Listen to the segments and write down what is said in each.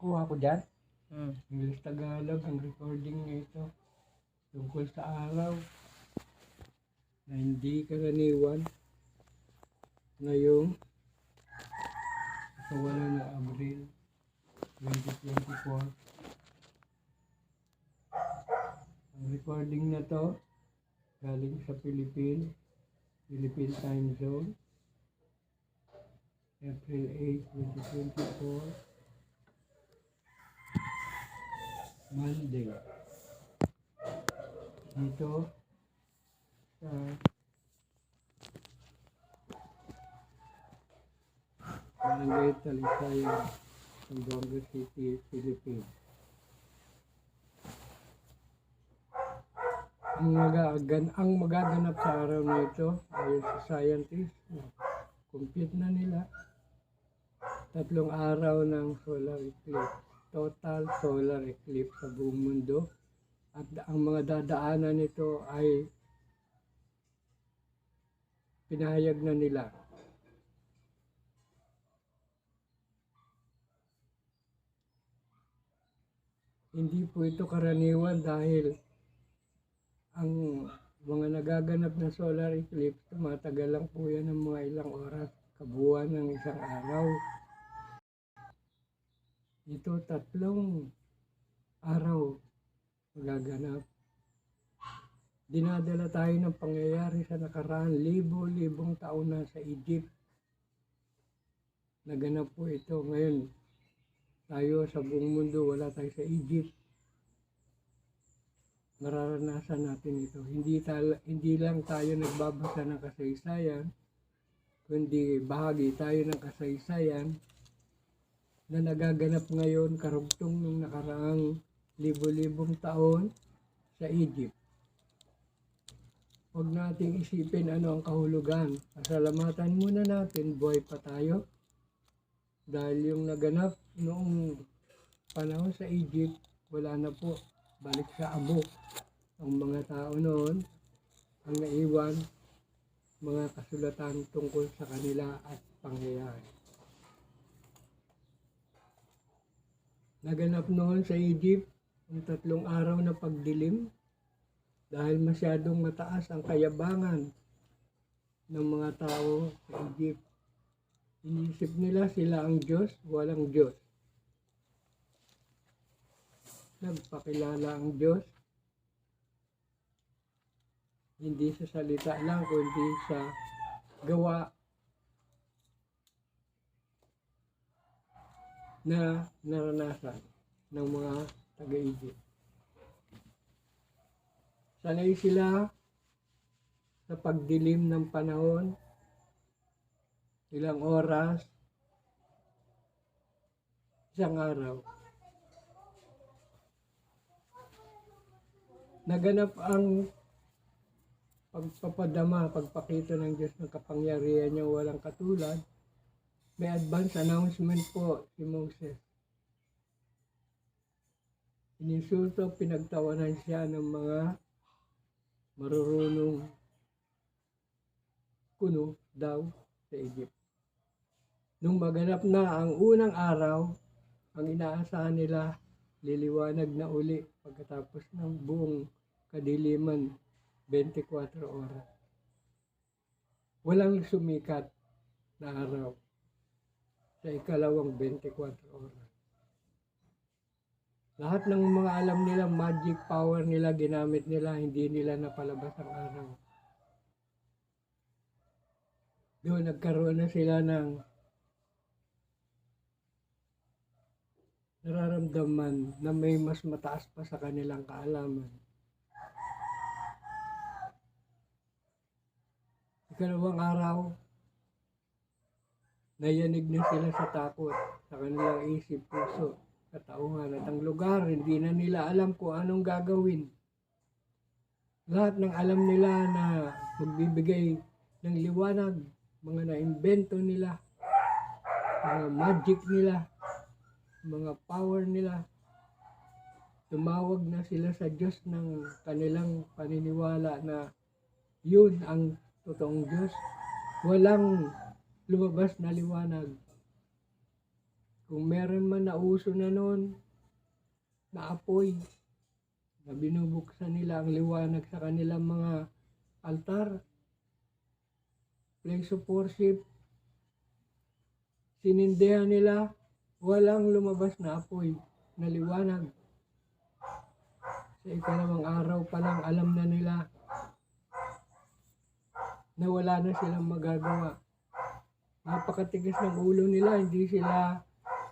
Kuha ko dyan. Hmm. English Tagalog ang recording nito tungkol sa araw na hindi karaniwan ngayong kawalan ng Abril 2024. Ang recording na to galing sa Philippine Time Zone, April 8, 2024, Monday. Dito sa Barangay Talisayan, Zamboanga City, Philippines. Ang magaganap sa araw na ito ayon sa scientists, compute na nila 3 araw ng solar eclipse, total solar eclipse sa buong mundo, at ang mga dadaanan nito ay pinahayag na nila. Hindi po ito karaniwan dahil ang mga nagaganap na solar eclipse, tumatagal lang po yan ng mga ilang oras, kabuuan ng isang araw. Ito 3 araw magaganap. Dinadala tayo ng pangyayari sa nakaraan libo-libong taon na sa Egypt. Naganap po ito. Ngayon, tayo sa buong mundo, wala tayo sa Egypt. Mararanasan natin ito. Hindi lang tayo nagbabasa ng kasaysayan, kundi bahagi tayo ng kasaysayan na nagaganap ngayon karugtong ng nakaraang libo-libong taon sa Egypt. Huwag nating isipin ano ang kahulugan. Pasalamatan muna natin, buhay pa tayo. Dahil yung naganap noong panahon sa Egypt, wala na po. Balik sa abo. Ang mga tao noon, ang naiwan, mga kasulatan tungkol sa kanila at pangyayari. Naganap noon sa Egypt ang 3 araw na pagdilim dahil masyadong mataas ang kayabangan ng mga tao sa Egypt. Inisip nila sila ang Diyos, walang Diyos. Nagpakilala ang Diyos, hindi sa salita lang, kundi sa gawa na naranasan ng mga taga-Egypt. Sanay sila sa pagdilim ng panahon, ilang oras, isang araw. Naganap ang pagpapadama, pagpakita ng Diyos ng kapangyarihan niya walang katulad. May advance announcement po si Moses. Ininsulto, pinagtawanan siya ng mga marurunong kuno daw sa Egypt. Nung maganap na ang unang araw, ang inaasahan nila, liliwanag na uli pagkatapos ng buong kadiliman, 24 oras. Walang sumikat na araw sa ikalawang 24 oras. Lahat ng mga alam nila, magic power nila, ginamit nila, hindi nila napalabas ang araw. Doon nagkaroon na sila ng nararamdaman na may mas mataas pa sa kanilang kaalaman. Ikalawang araw, nayanig na sila sa takot sa kanilang isip, puso, katauhan, at ang lugar, hindi na nila alam kung anong gagawin. Lahat ng alam nila na magbibigay ng liwanag, mga naimbento nila, mga magic nila, mga power nila, tumawag na sila sa Diyos ng kanilang paniniwala na yun ang totoong Diyos. Walang lumabas na liwanag. Kung meron man na uso na noon na apoy na binubuksan nila ang liwanag sa kanilang mga altar, place of worship, sinindihan nila, walang lumabas na apoy na liwanag. Sa ikalawang araw pa lang alam na nila na wala na silang magagawa. Napakatigas ng ulo nila, hindi sila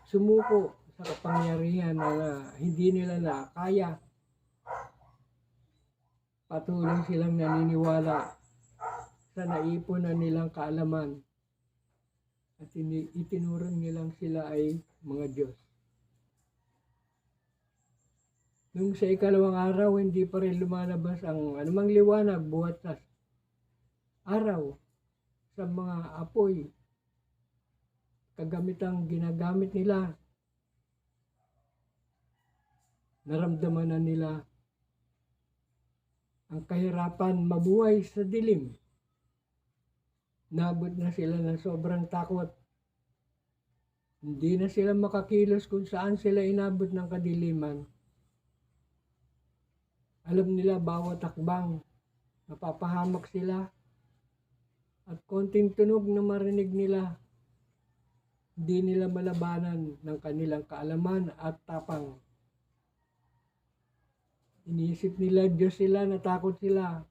sumuko sa kapangyarihan na hindi nila na kaya. Patuloy silang naniniwala sa naipon na nilang kaalaman at itinuring nilang sila ay mga Diyos. Nung sa ikalawang araw, hindi pa rin lumalabas ang anumang liwanag buhat sa araw sa mga apoy kagamitang ginagamit nila. Naramdaman na nila ang kahirapan mabuhay sa dilim. Nabot na sila ng sobrang takot. Hindi na sila makakilos kung saan sila inabot ng kadiliman. Alam nila bawat hakbang, napapahamak sila. At konting tunog na marinig nila, hindi nila malabanan ng kanilang kaalaman at tapang. Iniisip nila Diyos sila, natakot sila.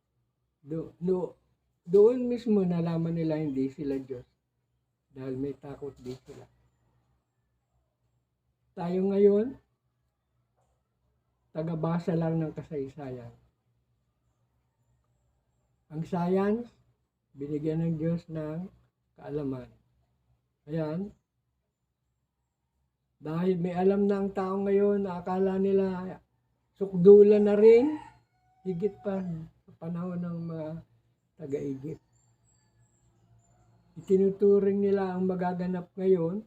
Doon mismo nalaman nila hindi sila Diyos dahil may takot din sila. Tayo ngayon, tagabasa lang ng kasaysayan. Ang science, binigyan ng Diyos ng kaalaman. Ayan. Dahil may alam na ang tao ngayon na akala nila sukdulan na rin, higit pa sa panahon ng mga taga-Egypt. Itinuturing nila ang magaganap ngayon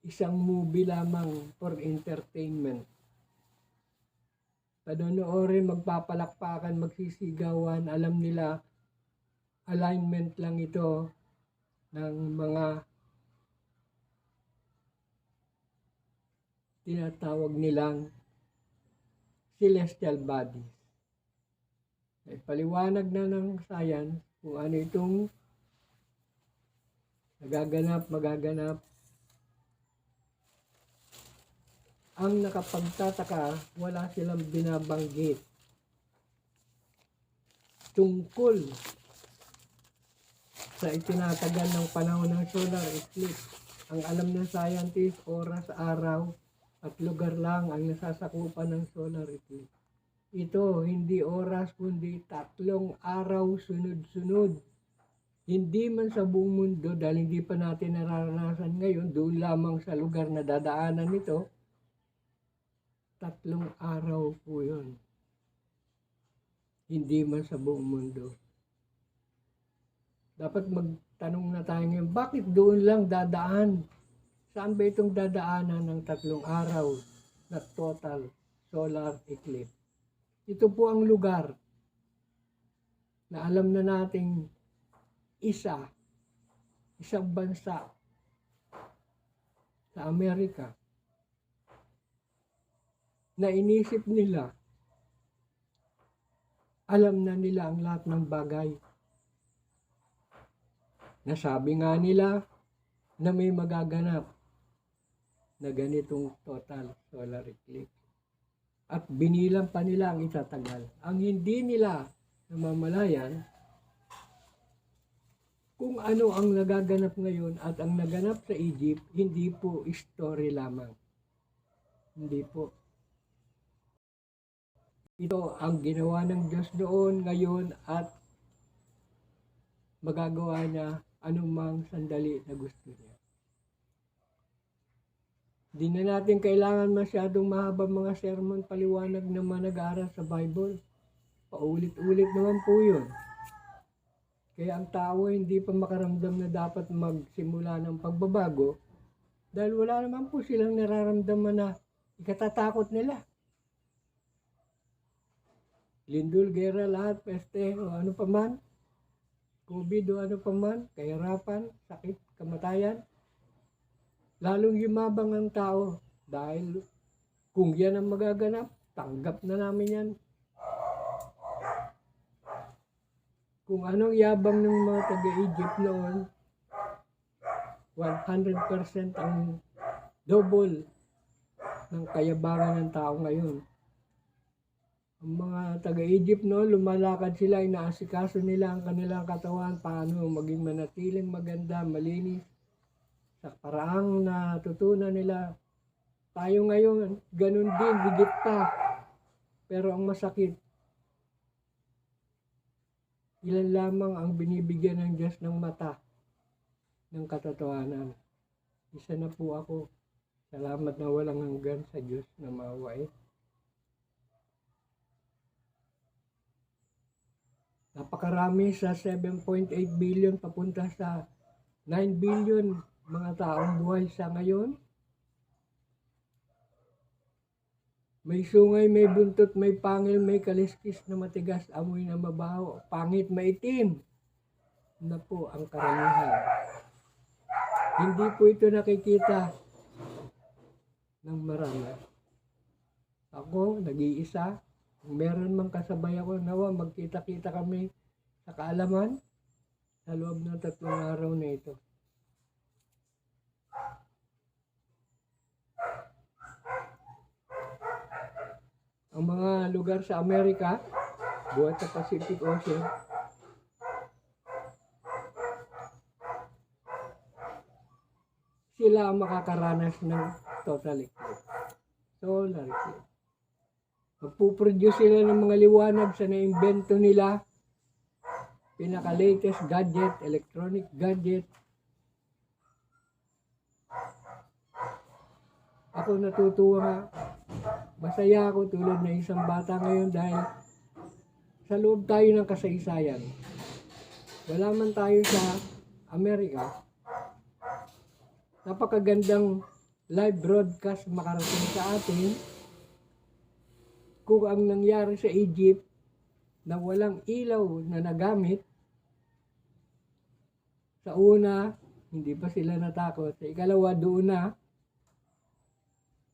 isang movie lamang for entertainment. Panonoorin, magpapalakpakan, magsisigawan, alam nila alignment lang ito ng mga tinatawag nilang celestial bodies. Ay paliwanag na ng science kung ano itong magaganap. Ang nakapagtataka, wala silang binabanggit tungkol sa itinatagal ng panahon ng solar eclipse. Ang alam ng scientist, oras, araw, at lugar lang ang nasasakupan ng solar eclipse. Ito, hindi oras, kundi 3 araw sunod-sunod. Hindi man sa buong mundo, dahil hindi pa natin nararanasan ngayon, doon lamang sa lugar na dadaanan nito, 3 araw po yun. Hindi man sa buong mundo. Dapat magtanong na tayo ngayon, bakit doon lang dadaan? Saan ba itong dadaanan ng 3 araw na total solar eclipse? Ito po ang lugar na alam na nating isang bansa sa Amerika na inisip nila, alam na nila ang lahat ng bagay. Nasabi nga nila na may magaganap na ganitong total solar eclipse. At binilang pa nila ang itatagal. Ang hindi nila namamalayan kung ano ang nagaganap ngayon at ang naganap sa Egypt, hindi po story lamang. Hindi po. Ito ang ginawa ng Diyos noon, ngayon, at magagawa niya anumang sandali na gusto niya. Di na natin kailangan masyadong mahabang mga sermon, paliwanag naman nag-aaral sa Bible. Paulit-ulit naman po yun. Kaya ang tao hindi pa makaramdam na dapat magsimula ng pagbabago dahil wala naman po silang nararamdaman na ikatatakot nila. Lindol, gera, lahat, peste, o ano pa man, COVID o ano pa man, kahirapan, sakit, kamatayan. lalong yumabang ang tao dahil kung yan ang magaganap, tanggap na namin yan. Kung anong yabang ng mga taga-Egypt noon, 100% ang double ng kayabangan ng tao ngayon. Ang mga taga-Egypt noon, lumalakad sila, inaasikaso nila ang kanilang katawan, paano maging manatiling maganda, malinis, sa paraang natutunan nila. Tayo ngayon, ganun din, higit pa. Pero ang masakit, ilan lamang ang binibigyan ng Diyos ng mata ng katotohanan. Isa na po ako. Salamat na walang hanggan sa Diyos na maawain. Napakarami sa 7.8 billion papunta sa 9 billion mga taong buhay sa ngayon. May sungay, may buntot, may pangil, may kaliskis na matigas, amoy na mabaho, pangit, maitim na po ang karamihan. Hindi po ito nakikita ng marami. Ako, nag-iisa. Kung meron mang kasabay ako, nawa magkita-kita kami sa kaalaman sa loob ng 3 araw na ito. Ang mga lugar sa Amerika, buhat sa Pacific Ocean, sila ang makakaranas ng total eclipse. Solar eclipse. Magpuproduce sila ng mga liwanag sa naimbento nila, pinaka-latest gadget, electronic gadget. Ako natutuwa, masaya ako tulad ng isang bata ngayon dahil sa loob tayo ng kasaysayan. Wala man tayo sa Amerika, napakagandang live broadcast makarating sa atin kung ang nangyari sa Egypt na walang ilaw na nagamit. Sa una, hindi pa sila natakot. Sa ikalawa, doon na.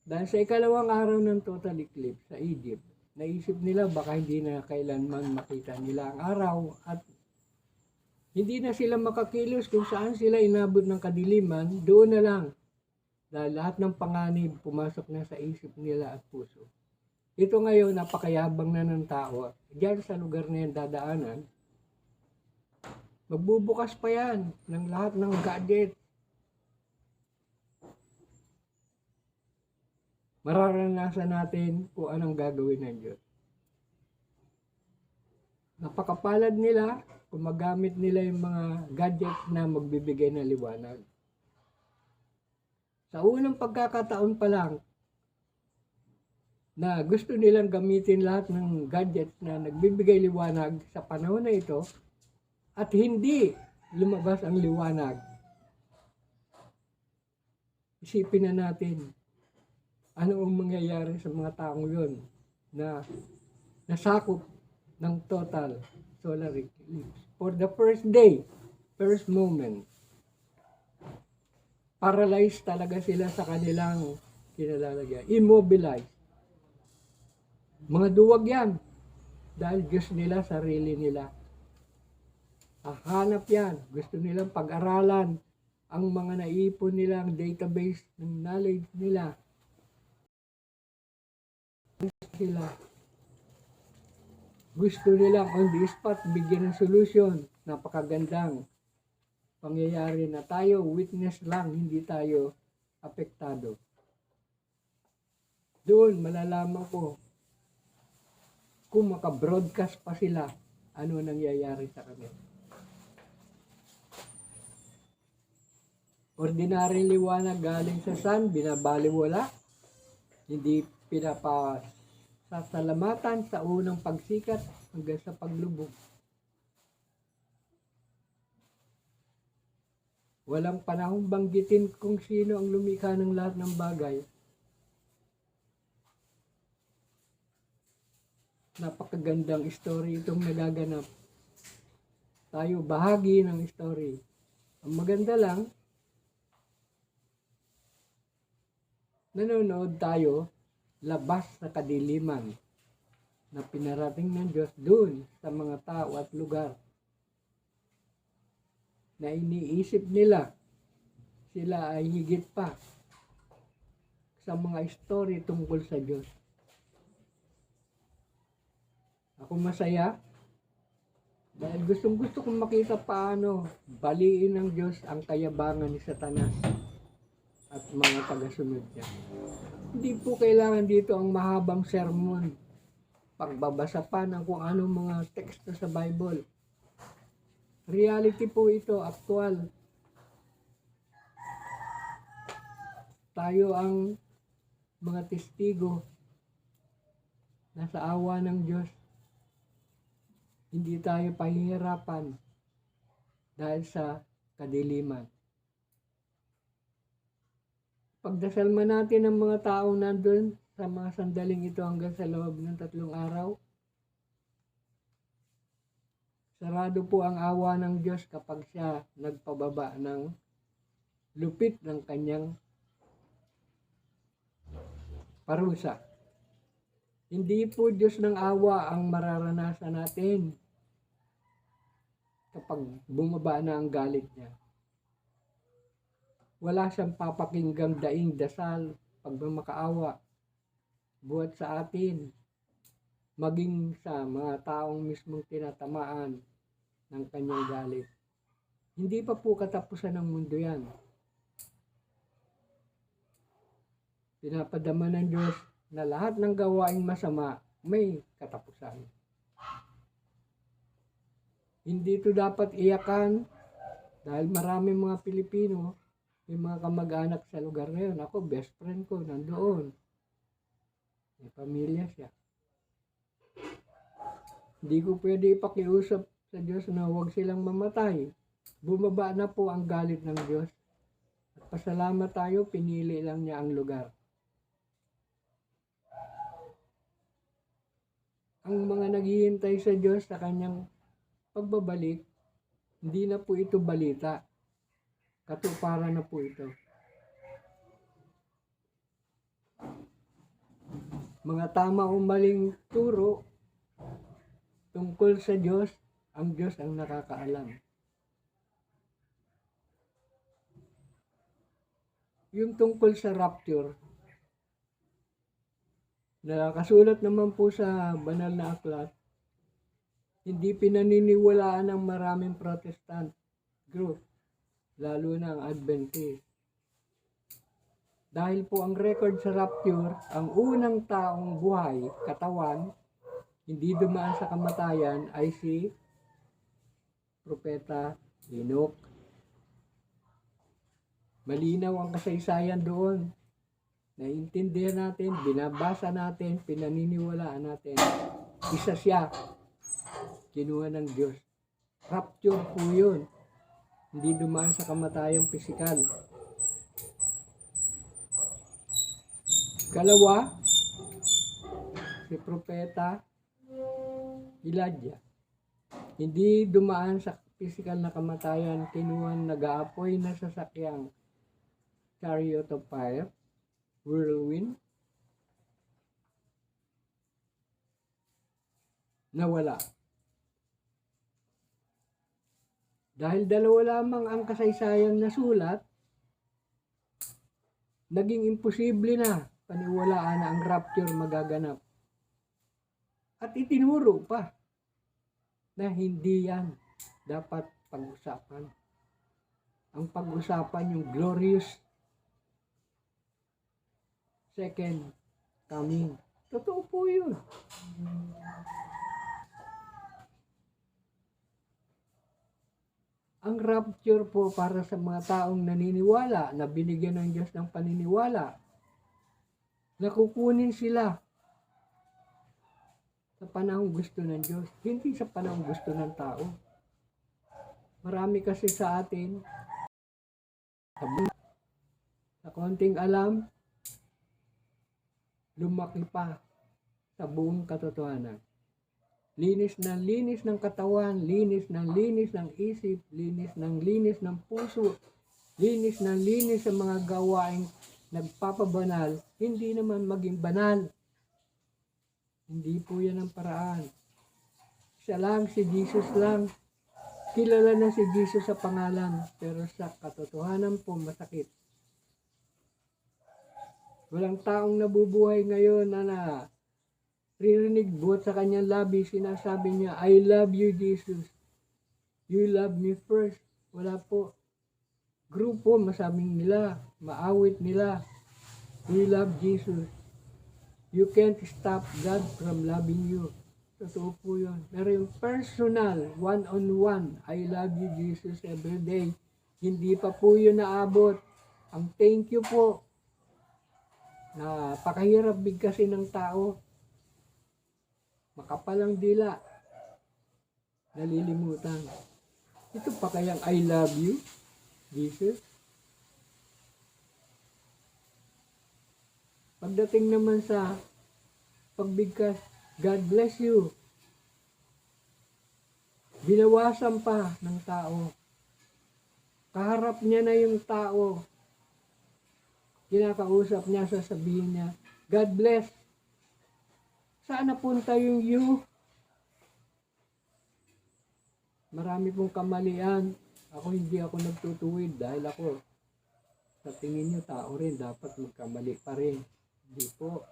Dahil sa ikalawang araw ng total eclipse sa Egypt, naisip nila baka hindi na kailanman makita nila ang araw at hindi na sila makakilos kung saan sila inabot ng kadiliman, doon na lang. Dahil lahat ng panganib pumasok na sa isip nila at puso. Ito ngayon, napakayabang na ng tao. Diyan sa lugar na yan dadaanan, magbubukas pa yan ng lahat ng gadget. Mararanasan natin kung anong gagawin ng Diyos. Napakapalad nila kung magamit nila yung mga gadget na magbibigay ng liwanag. Sa unang pagkakataon pa lang, na gusto nilang gamitin lahat ng gadgets na nagbibigay liwanag sa panahon na ito at hindi lumabas ang liwanag. Isipin na natin ano ang mangyayari sa mga taong yun na nasakop ng total solar eclipse. For the first day, first moment, paralyzed talaga sila sa kanilang kinalalagyan. Immobilized. Mga duwag yan. Dahil Diyos nila, sarili nila. Hahanap yan. Gusto nilang pag-aralan ang mga naipon nilang database ng knowledge nila. Gusto nilang on the spot bigyan ng solusyon. Napakagandang pangyayari na tayo, witness lang, hindi tayo apektado. Doon malalaman ko kung maka-broadcast pa sila, ano nangyayari sa kanila. Ordinaryong liwanag galing sa sun, binabaliwala, hindi pinapasasalamatan sa unang pagsikat hanggang sa paglubog. Walang panahong banggitin kung sino ang lumikha ng lahat ng bagay. Napakagandang story itong nagaganap. Tayo bahagi ng story. Ang maganda lang, nanonood tayo labas sa kadiliman na pinarating ng Diyos doon sa mga tao at lugar na iniisip nila sila ay higit pa sa mga story tungkol sa Diyos. Ako masaya dahil gustong-gusto kong makita paano baliin ng Diyos ang kayabangan ni Satanas at mga tagasunod niya. Hindi po kailangan dito ang mahabang sermon, pagbabasa pa ng kung anong mga teksto sa Bible. Reality po ito, aktual. Tayo ang mga testigo na sa awa ng Diyos. Hindi tayo pahihirapan dahil sa kadiliman. Pagdasal man natin ang mga tao nandun sa mga sandaling ito hanggang sa loob ng 3 araw. Sarado po ang awa ng Diyos kapag siya nagpababa ng lupit ng kanyang parusa. Hindi po Diyos ng awa ang mararanasan natin kapag bumaba na ang galit niya. Wala siyang papakinggang daing dasal pagmamakaawa buhat sa atin, maging sa mga taong mismong tinatamaan ng kanyang galit. Hindi pa po katapusan ng mundo yan. Pinapadama ng Diyos na lahat ng gawaing masama may katapusan. Hindi ito dapat iyakan dahil marami mga Pilipino, may mga kamag-anak sa lugar na yun. Ako, best friend ko, nandoon. May pamilya siya. Hindi ko pwede ipakiusap sa Diyos na huwag silang mamatay. Bumaba na po ang galit ng Diyos. At pasalamat tayo, pinili lang niya ang lugar. Ang mga naghihintay sa Diyos sa kanyang pagbabalik, hindi na po ito balita. Katuparan na po ito. Mga tama o maling turo tungkol sa Diyos, ang Diyos ang nakakaalam. Yung tungkol sa rapture, nakasulat naman po sa banal na aklat, hindi pinaniniwalaan ng maraming Protestant group, lalo na ang Adventist. Dahil po ang record sa rapture, ang unang taong buhay, katawan, hindi dumaan sa kamatayan ay si Propeta Enoch. Malinaw ang kasaysayan doon. Naiintindihan natin, binabasa natin, pinaniniwalaan natin. Isa siya, kinuha ng Diyos. Rapture po yun. Hindi dumaan sa kamatayang pisikal. Kalawa, si Propeta Elijah. Hindi dumaan sa pisikal na kamatayan, kinuha nag-aapoy na sasakyang chariot of fire, whirlwind, nawala. Dahil dalawa lamang ang kasaysayang nasulat, naging imposible na paniwalaan na ang rapture magaganap. At itinuro pa na hindi yan dapat pag-usapan. Ang pag-usapan yung glorious second coming. Totoo po yun. Ang rapture po para sa mga taong naniniwala na binigyan ng Diyos ng paniniwala na kukunin sila sa panahong gusto ng Diyos, hindi sa panahong gusto ng tao. Marami kasi sa atin sa konting alam, lumaki pa sa buong katotohanan. Linis ng katawan, linis ng isip, linis ng puso, linis sa mga gawaing nagpapabanal, hindi naman maging banal. Hindi po yan ang paraan. Siya lang, si Jesus lang. Kilala na si Jesus sa pangalan, pero sa katotohanan po masakit. Walang taong nabubuhay ngayon na ririnig buhat sa kanyang labi, sinasabi niya, I love you, Jesus. You love me first. Wala po. Grupo, masabing nila, maawit nila, we love Jesus. You can't stop God from loving you. Totoo po yun. Pero yung personal, one-on-one, I love you, Jesus, every day. Hindi pa po yun naabot. Ang thank you po. Napakahirap bigkasin ng tao. Makapalang dila. Nalilimutan. Ito pa kayang I love you, Jesus? Pagdating naman sa pagbigkas, God bless you. Binawasan pa ng tao. Kaharap niya na yung tao. Kinakausap niya, sasabihin niya, God bless. Saan napunta yung you? Marami pong kamalian. Hindi ako nagtutuwid dahil ako, sa tingin niyo, tao rin, dapat magkamali pa rin. Hindi po.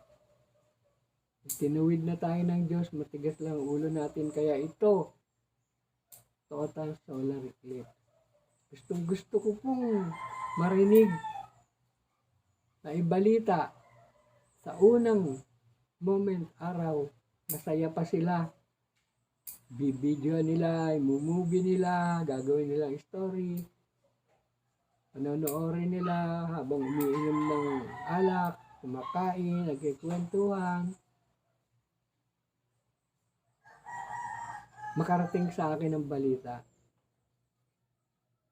Tinuwid na tayo ng Diyos, matigas lang ang ulo natin. Kaya ito, total solar eclipse. Gusto ko pong marinig na ibalita sa unang moment, araw, masaya pa sila. Bibidyo nila, imumovie nila, gagawin nilang story. Panonoodin nila habang umiinom ng alak, kumakain, nagkikwentuhan. Makarating sa akin ang balita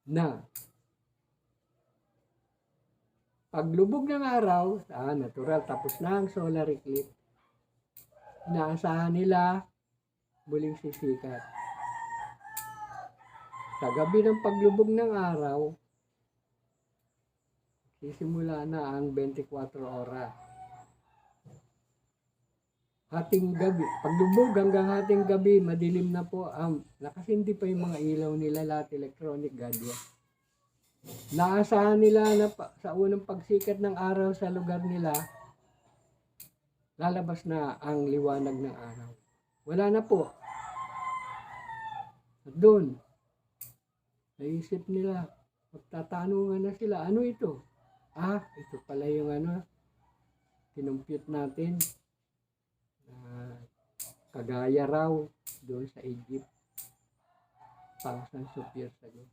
na paglubog ng araw, natural, tapos na ang solar eclipse, inaasahan nila muling sisikat. Sa gabi ng paglubog ng araw, sisimula na ang 24 oras. Hating gabi, paglubog hanggang hating gabi, madilim na po. Nakasindi pa yung mga ilaw nila, lahat electronic gadget. Naasahan nila na sa unang pagsikat ng araw sa lugar nila, lalabas na ang liwanag ng araw. Wala na po. At doon, naisip nila, magtatanungan na sila, ano ito? Ito pala yung kinumpute natin. Kagaya raw doon sa Egypt, thousands of years ago.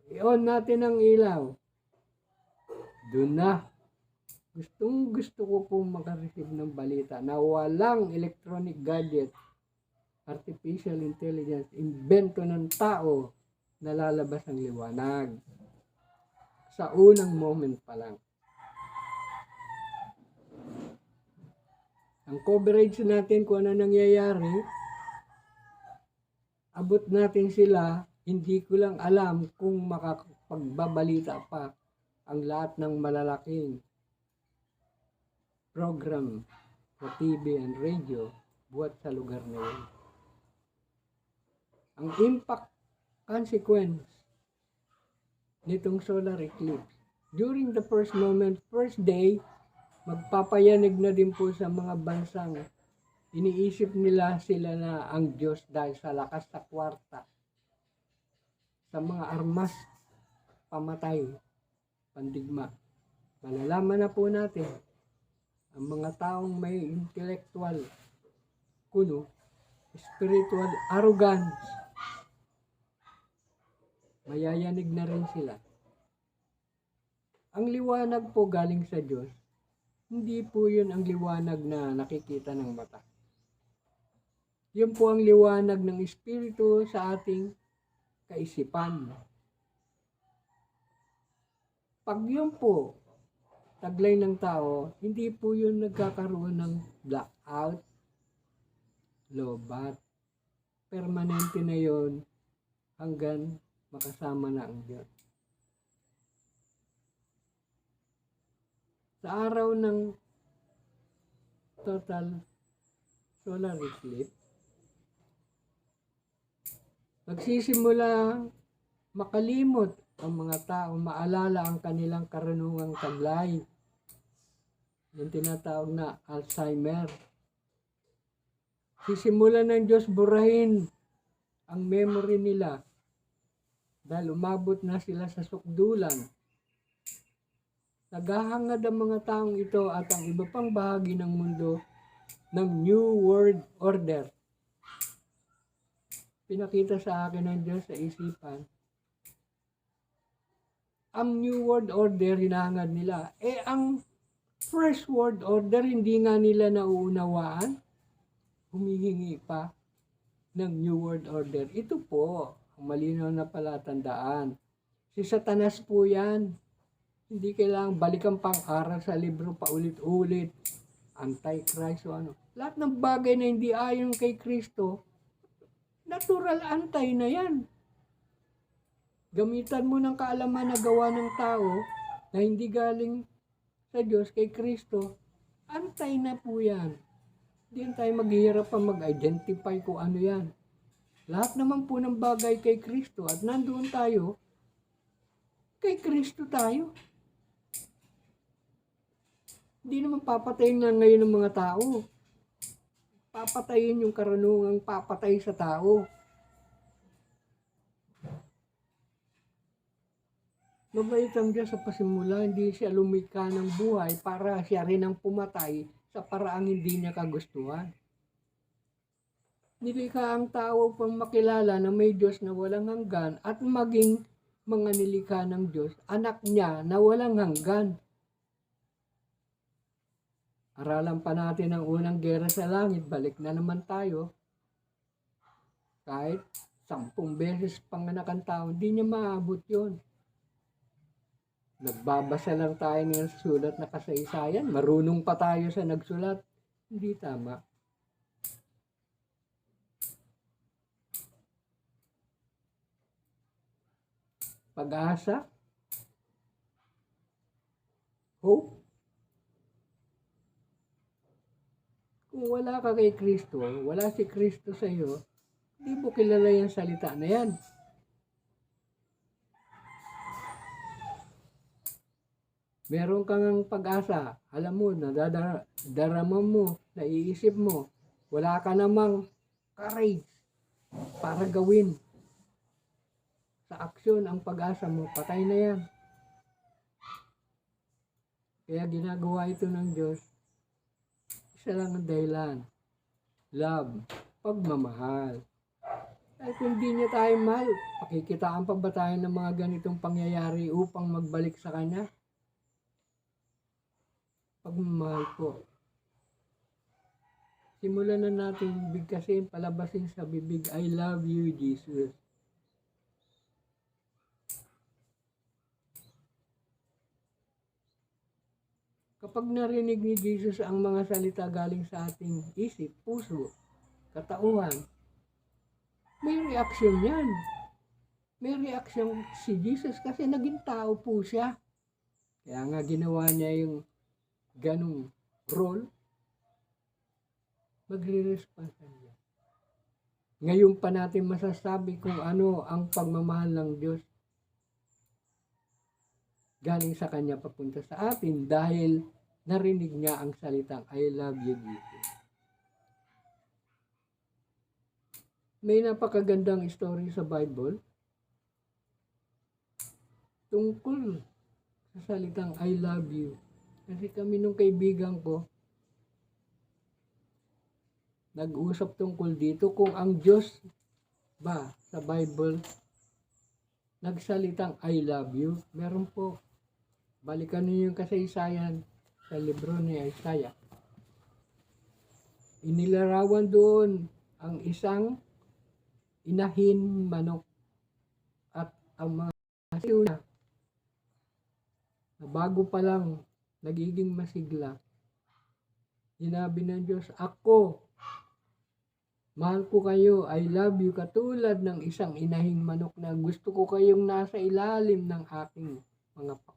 I-on natin ang ilaw. Doon na. Gusto ko pong makareceive ng balita na walang electronic gadget, artificial intelligence, invento ng tao na lalabas ang liwanag. Sa unang moment pa lang. Ang coverage natin kung ano nangyayari, abot natin sila, hindi ko lang alam kung makapagbabalita pa ang lahat ng malalaking program sa TV and radio buhat sa lugar na yun. Ang impact consequence nitong solar eclipse, during the first moment, first day, magpapayanig na din po sa mga bansang iniisip nila sila na ang Diyos dahil sa lakas sa kwarta, sa mga armas, pamatay, pandigma. Malalaman na po natin ang mga taong may intellectual kuno, spiritual arrogance, mayayanig na rin sila. Ang liwanag po galing sa Diyos, hindi po yun ang liwanag na nakikita ng mata. Yun po ang liwanag ng Espiritu sa ating kaisipan. Pag yun po, taglay ng tao, hindi po yun nagkakaroon ng blackout, lobat. Permanente na yun hanggang makasama na ang Diyos. sa araw ng total solar eclipse, magsisimula makalimot ang mga tao, maalala ang kanilang karunungang taglay, yung tinatawag na Alzheimer. Sisimulan ng Diyos burahin ang memory nila dahil umabot na sila sa sukdulan. Naghahangad ang mga taong ito at ang iba pang bahagi ng mundo ng New World Order. Pinakita sa akin ng Diyos sa isipan. Ang New World Order, hinahangad nila. Ang First World Order, hindi nga nila nauunawaan. Humihingi pa ng New World Order. Ito po, ang malinaw na palatandaan. Si Satanas po yan. Hindi kailangang balikan pang-aral sa libro paulit-ulit. Antichrist o ano. Lahat ng bagay na hindi ayon kay Kristo, natural antay na yan. Gamitan mo ng kaalaman na gawa ng tao na hindi galing sa Diyos kay Kristo, antay na po yan. Hindi tayo maghihirap pa mag-identify kung ano yan. Lahat naman po ng bagay kay Kristo at nandoon tayo, kay Kristo tayo. Hindi naman papatayin na ngayon ng mga tao. Papatayin yung karunungang papatay sa tao. Mabait ang Diyos sa pasimula, hindi siya lumikha ng buhay para siya rin ang pumatay sa paraang hindi niya kagustuhan. Nilikha ang tao upang makilala na may Diyos na walang hanggan at maging mga nilikha ng Diyos, anak niya na walang hanggan. Aralan pa natin ang unang gera sa langit, balik na naman tayo. Kahit 10 beses panganak ang tao, hindi niya maabot yun. Nagbabasa lang tayo ng sulat na kasaysayan, marunong pa tayo sa nagsulat. Hindi tama. Pag-asa, hope. Kung wala ka kay Kristo, wala si Kristo sa iyo, hindi mo kilala yung salita na yan. Meron kang pag-asa, alam mo, darama mo, naiisip mo, wala ka namang courage para gawin. Sa aksyon, ang pag-asa mo, patay na yan. Kaya ginagawa ito ng Diyos, isa lang ang dahilan. Love, pagmamahal. Ay kung di niya tayo mahal, pakikitaan pa ba tayo ng mga ganitong pangyayari upang magbalik sa Kanya? Pagmamahal po. Simulan na natin bigkasin, palabasin sa bibig, I love you, Jesus. Kapag narinig ni Jesus ang mga salita galing sa ating isip, puso, katauhan, may reaksyon yan. May reaksyon si Jesus kasi naging tao po siya. Kaya nga ginawa niya yung ganung role, magre-response niya. Ngayon pa natin masasabi kung ano ang pagmamahal ng Diyos galing sa Kanya papunta sa atin dahil narinig niya ang salitang I love you, Jesus. May napakagandang story sa Bible tungkol sa salitang I love you. Kasi kami nung kaibigan ko, nag-usap tungkol dito kung ang Diyos ba sa Bible nagsalitang I love you. Meron po. Balikan niyo yung kasaysayan sa libro ni Isaiah. Inilarawan doon ang isang inahin manok at ang mga siuna na bago pa lang nagiging masigla. Sinabi ng Diyos, ako, mahal ko kayo, I love you, katulad ng isang inahing manok na gusto ko kayong nasa ilalim ng aking mga pakpak.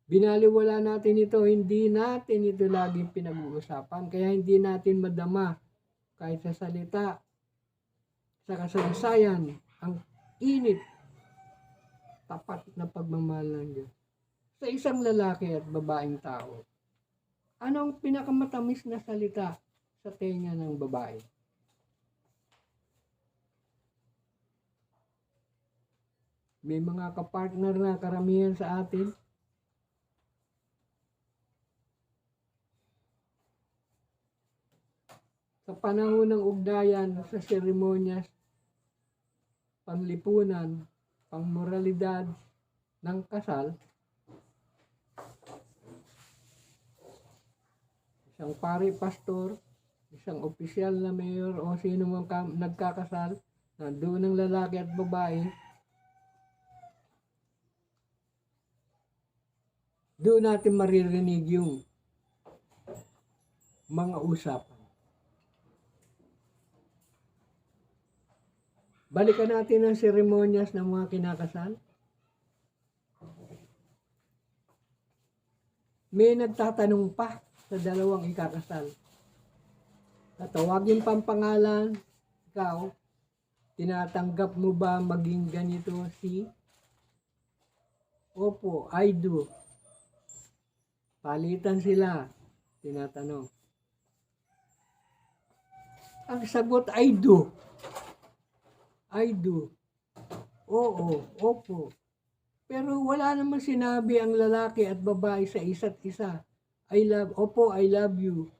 Binaliwala natin ito, hindi natin ito laging pinag-uusapan, kaya hindi natin madama kahit sa salita, sa kasaysayan, ang init, tapat na pagmamahal ng Diyos sa isang lalaki at babaeng tao. Ano ang pinakamatamis na salita sa tenga ng babae? May mga kapartner na karamihan sa atin, sa panahon ng ugnayan, sa seremonyas, panlipunan, pangmoralidad ng kasal, isang pari pastor, isang opisyal na mayor o sino mang nagkakasal, nandoon ng lalaki at babae, doon natin maririnig yung mga usapan. Balikan natin ang seremonyas ng mga kinakasal. May nagtatanong pa sa dalawang ikakasal. Tatawagin pang pangalan, ikaw, tinatanggap mo ba maging ganito si? Opo, I do. Palitan sila, tinatanong. Ang sagot, I do. I do. Oo, opo. Pero wala naman sinabi ang lalaki at babae sa isa't isa. Opo, I love you.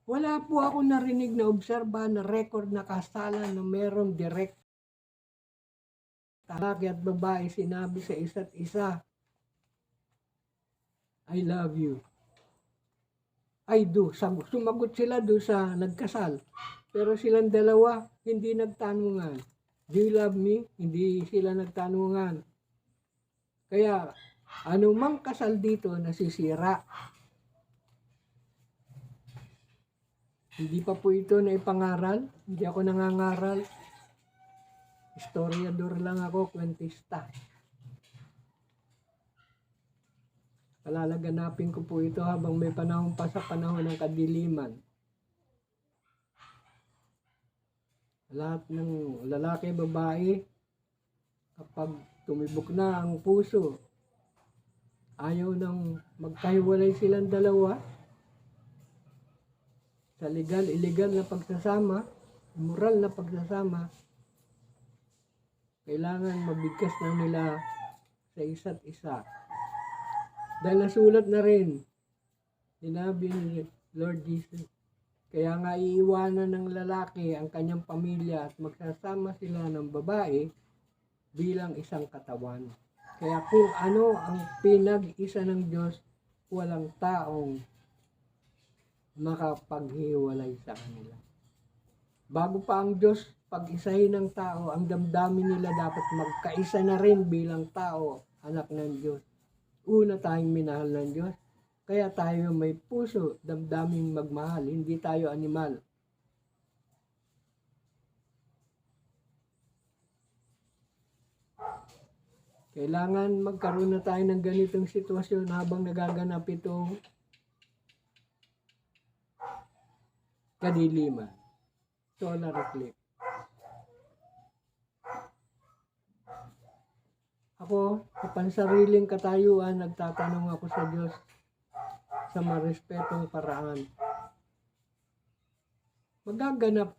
Wala po ako narinig na obserbahan na record na kasalan na merong direct lalaki at babae sinabi sa isa't isa, I love you. I do. Sumagot sila doon sa nagkasal. Pero silang dalawa, hindi nagtanungan. Do you love me? Hindi sila nagtanungan. Kaya, anumang kasal dito nasisira. Hindi pa po ito na ipangaral. Hindi ako nangangaral. Historiador lang ako, kwentista. Palalaganapin ko po ito habang may panahon pa sa panahon ng kadiliman. Lahat ng lalaki, babae, kapag tumibok na ang puso, ayaw nang magkahiwalay silang dalawa, sa legal, illegal na pagsasama, moral na pagsasama, kailangan mabigkas na nila sa isa't isa. Dahil nasulat na rin, sinabi ni Lord Jesus, kaya nga iiwanan ng lalaki ang kanyang pamilya at magsasama sila ng babae bilang isang katawan. Kaya kung ano ang pinag-isa ng Diyos, walang taong makapaghiwalay sa kanila. Bago pa ang Diyos pag-isahin ng tao, ang damdamin nila dapat magkaisa na rin bilang tao, anak ng Diyos. Una tayong minahal ng Diyos. Kaya tayo may puso, damdaming magmahal, hindi tayo animal. Kailangan magkaroon na tayo ng ganitong sitwasyon habang nagaganap itong kadiliman. Solar eclipse. Ako, sa pansariling katayuan, nagtatanong ako sa Diyos sa marespetong paraan. Magaganap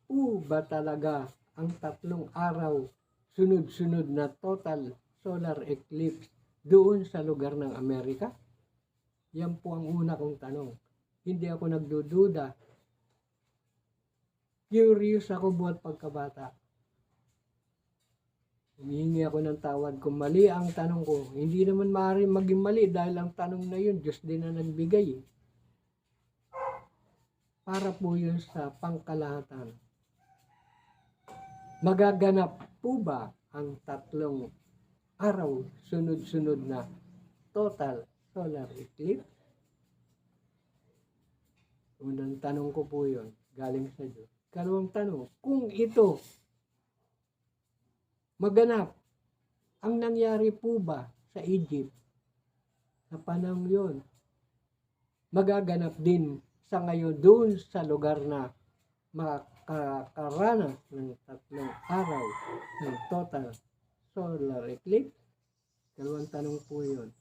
po ba talaga ang 3 araw sunod-sunod na total solar eclipse doon sa lugar ng Amerika? Yan po ang una kong tanong. Hindi ako nagdududa. Curious ako buhat pagkabata. Humihingi ako ng tawad kung mali ang tanong ko. Hindi naman maaaring maging mali dahil ang tanong na yun, Diyos din na nagbigay. Para po yun sa pangkalahatan. Magaganap po ba ang 3 araw sunod-sunod na total solar eclipse? Unang tanong ko po yun, galing sa Diyos. Kalawang tanong, kung ito maganap, ang nangyari po ba sa Egypt, sa panahon yun, magaganap din sa ngayon doon sa lugar na makakaranas ng 3 araw ng total solar eclipse? Dalawang tanong po yun.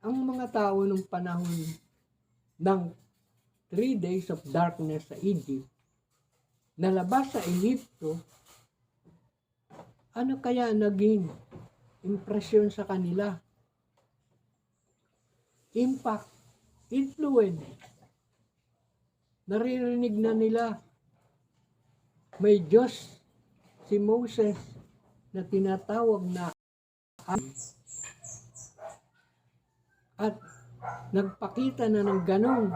Ang mga tao nung panahon ng 3 days of darkness sa Egypt, nalabas sa Egypto, ano kaya naging impresyon sa kanila? Impact, influence. Naririnig na nila may Diyos si Moses na tinatawag na at nagpakita na ng ganong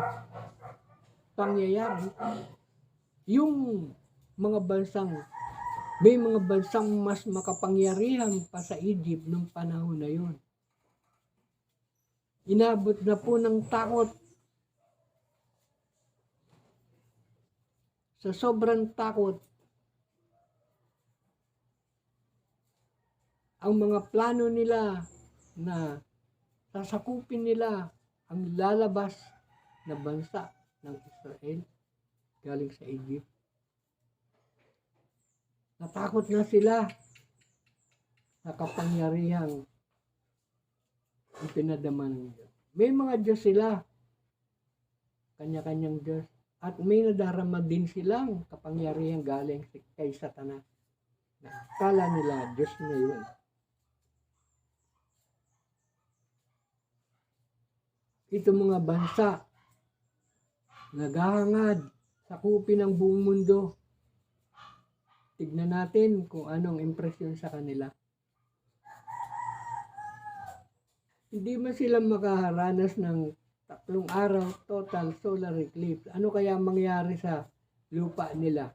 pangyayari. Yung may mga bansang mas makapangyarihan pa sa Egypt nung panahon na yun. Inabot na po ng takot. Sa sobrang takot, ang mga plano nila na sasakupin nila ang lalabas na bansa ng Israel galing sa Egypt. Natakot na sila sa kapangyarihang ipinadama ng Diyos. May mga Diyos sila, kanya-kanyang Diyos, at may nadarama din silang kapangyarihang galing kay Satanas. Kala nila Diyos na yun. Ito mga bansa, naghahangad, sakupin ang buong mundo. Tignan natin kung anong impresyon sa kanila. Hindi man sila makaharanas ng 3 araw total solar eclipse. Ano kaya mangyari sa lupa nila?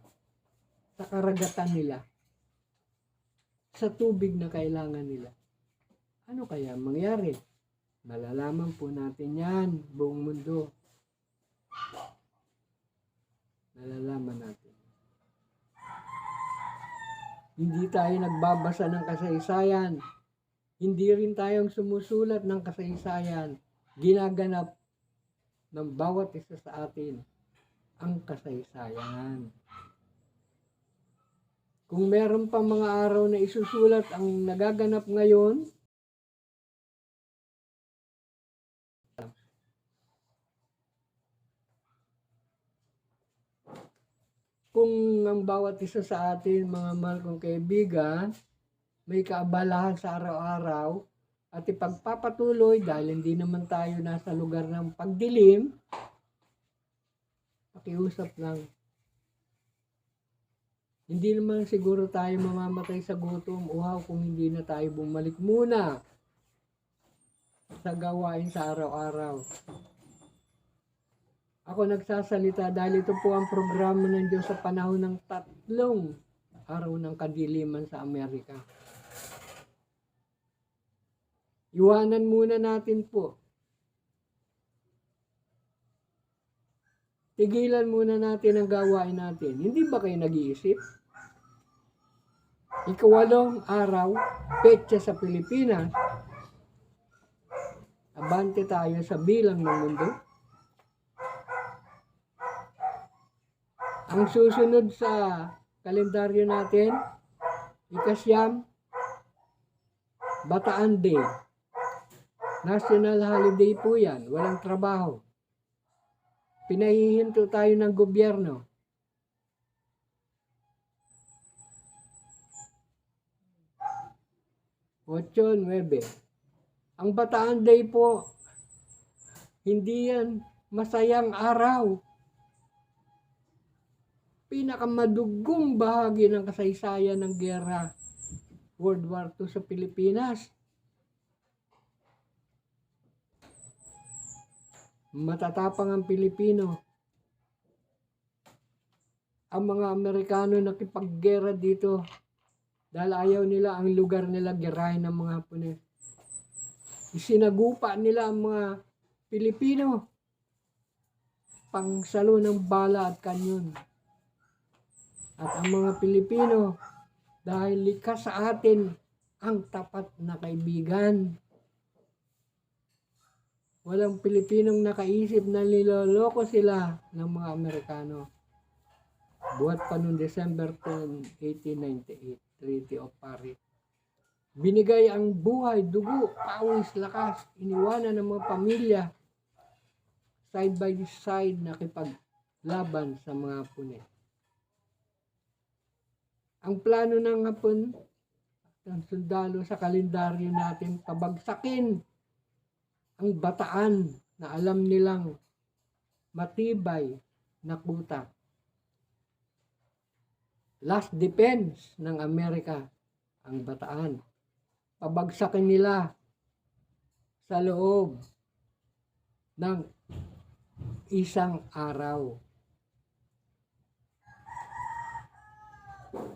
Sa karagatan nila? Sa tubig na kailangan nila? Ano kaya mangyari? Malalaman po natin yan, buong mundo. Malalaman natin. Hindi tayo nagbabasa ng kasaysayan. Hindi rin tayong sumusulat ng kasaysayan. Ginaganap ng bawat isa sa atin ang kasaysayan. Kung meron pa mga araw na isusulat ang nagaganap ngayon, kung ang bawat isa sa atin, mga mahal kong kaibigan, may kaabalahan sa araw-araw at ipagpapatuloy dahil hindi naman tayo nasa lugar ng pagdilim, pakiusap lang. Hindi naman siguro tayo mamamatay sa gutom, uhaw, kung hindi na tayo bumalik muna sa gawain sa araw-araw. Ako nagsasalita dahil ito po ang programa ng Diyos sa panahon ng 3 araw ng kadiliman sa Amerika. Iwanan muna natin po. Tigilan muna natin ang gawain natin. Hindi ba kayo nag-iisip? 8 araw, petsa sa Pilipinas. Abante tayo sa bilang ng mundo. Ang susunod sa kalendaryo natin, 9, Bataan Day. National holiday po yan, walang trabaho. Pinahihinto tayo ng gobyerno. Ocho, 9. Ang Bataan Day po, hindi yan masayang araw. Pinakamadugong bahagi ng kasaysayan ng giyera, World War II sa Pilipinas. Matatapang ang Pilipino. Ang mga Amerikano nakipaggera dito dahil ayaw nila ang lugar nila gerahin ng mga Hapones. Isinagupa nila ang mga Pilipino pangsalo ng bala at kanyon. at ang mga Pilipino dahil likas sa atin ang tapat na kaibigan. Walang Pilipinong nakaisip na niloloko sila ng mga Amerikano. Buhat pa noong December 10, 1898, Treaty of Paris. Binigay ang buhay, dugo, pawis, lakas, iniwanan ng mga pamilya side by side nakipaglaban sa mga Hapon. Ang plano ng Hapon, ng sundalo sa kalendaryo natin, pabagsakin ang Bataan na alam nilang matibay na kuta. Last defense ng Amerika, ang Bataan. Pabagsakin nila sa loob ng isang araw.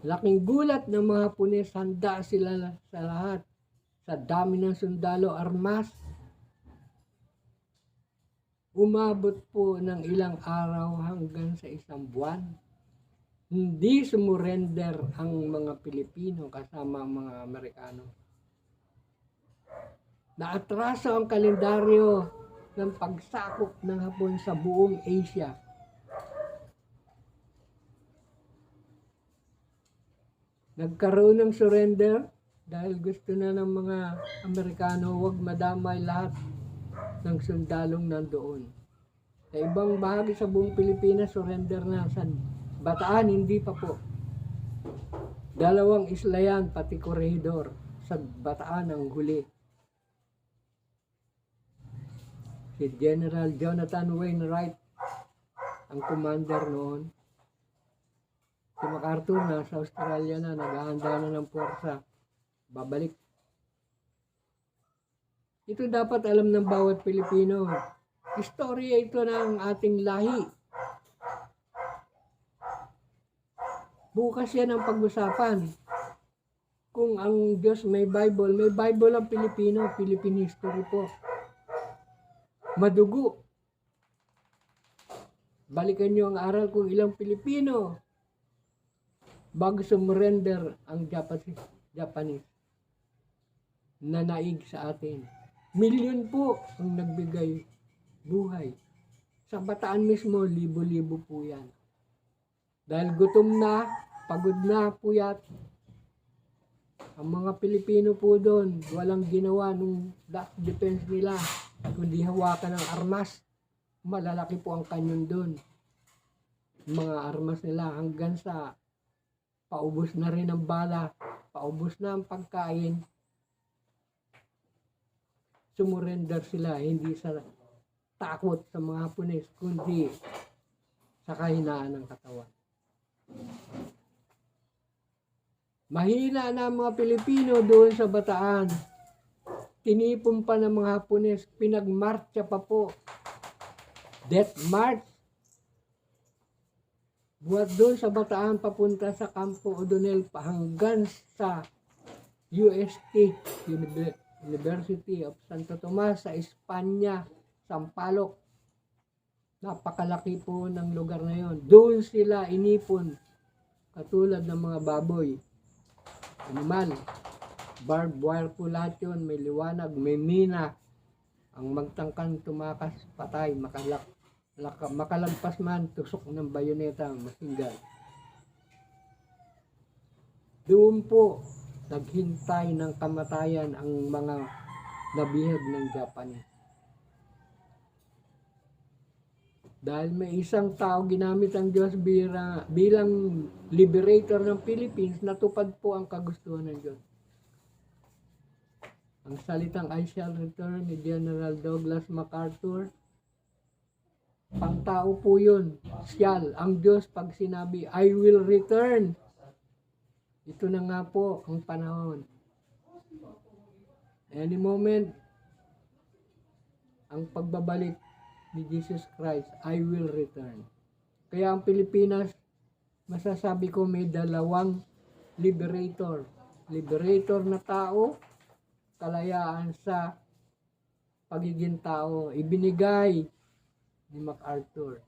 Laking gulat ng mga Hapones, handa sila sa lahat. Sa dami ng sundalo, armas. Umabot po ng ilang araw hanggang sa isang buwan. Hindi sumurrender ang mga Pilipino kasama ang mga Amerikano. Naatraso ang kalendaryo ng pagsakop ng Hapon sa buong Asia. Nagkaroon ng surrender dahil gusto na ng mga Amerikano huwag madamay lahat ng sundalong nandoon. Sa ibang bahagi sa buong Pilipinas, surrender na. Sa Bataan, hindi pa po. 2 isla yan, pati Corregidor. Sa Bataan ang huli. Si General Jonathan Wainwright ang commander noon. Si MacArthur na sa Australia na, naghahanda na ng puwersa. Babalik. Ito dapat alam ng bawat Pilipino. Istorya ito ng ating lahi. Bukas yan ang pag-usapan. Kung ang Diyos may Bible ang Pilipino, Philippine history po. Madugo. Balikan nyo ang aral kung ilang Pilipino bago sumurrender ang Japanese na naig sa atin. Milyon po ang nagbigay buhay. Sa Bataan mismo, libo-libo po yan. Dahil gutom na, pagod na, puyat. Ang mga Pilipino po doon, walang ginawa nung last defense nila, kundi hawakan ng armas. Malalaki po ang kanyon doon. Mga armas nila hanggang sa paubos na rin ang bala, paubos na ang pagkain. Sumurrender sila, hindi sa takot sa mga Hapones, kundi sa kahinaan ng katawan. Mahina na ang mga Pilipino doon sa Bataan. Tinipon pa ng mga Hapones, pinagmarcha pa po. Death March. Buhat doon sa Bataan papunta sa Campo O'Donnell hanggang sa UST, University of Santo Tomas sa Espanya, Sampaloc. Napakalaki po ng lugar na yon. Doon sila inipon katulad ng mga baboy, animal, barbed wire po lahat yun, may liwanag, may mina. Ang magtangkang tumakas, patay, makalagpas man, tusok ng bayoneta, masinggan. Doon po naghintay ng kamatayan ang mga nabihag ng Japanese. Dahil may isang tao ginamit ang Diyos bilang liberator ng Philippines, natupad po ang kagustuhan ng Diyos. Ang salitang I shall return ni General Douglas MacArthur, pangtao po yun, siyal. Ang Diyos pag sinabi, I will return. Ito na nga po ang panahon. Any moment, ang pagbabalik ni Jesus Christ, I will return. Kaya ang Pilipinas, masasabi ko may 2 liberator. Liberator na tao, kalayaan sa pagiging tao, ibinigay ni MacArthur.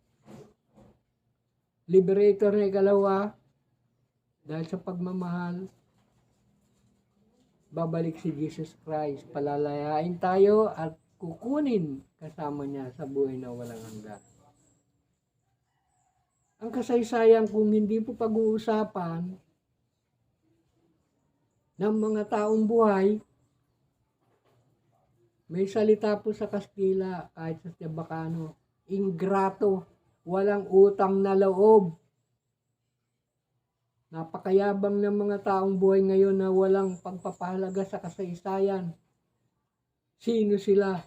Liberator na ikalawa, Dahil sa pagmamahal, babalik si Jesus Christ. Palalayain tayo at kukunin kasama niya sa buhay na walang hanggan. Ang kasaysayan kung hindi po pag-uusapan ng mga taong buhay, may salita po sa Kastila kahit sa Chabacano, ingrato, walang utang na loob. Napakayabang ng mga taong buhay ngayon na walang pagpapahalaga sa kasaysayan. Sino sila?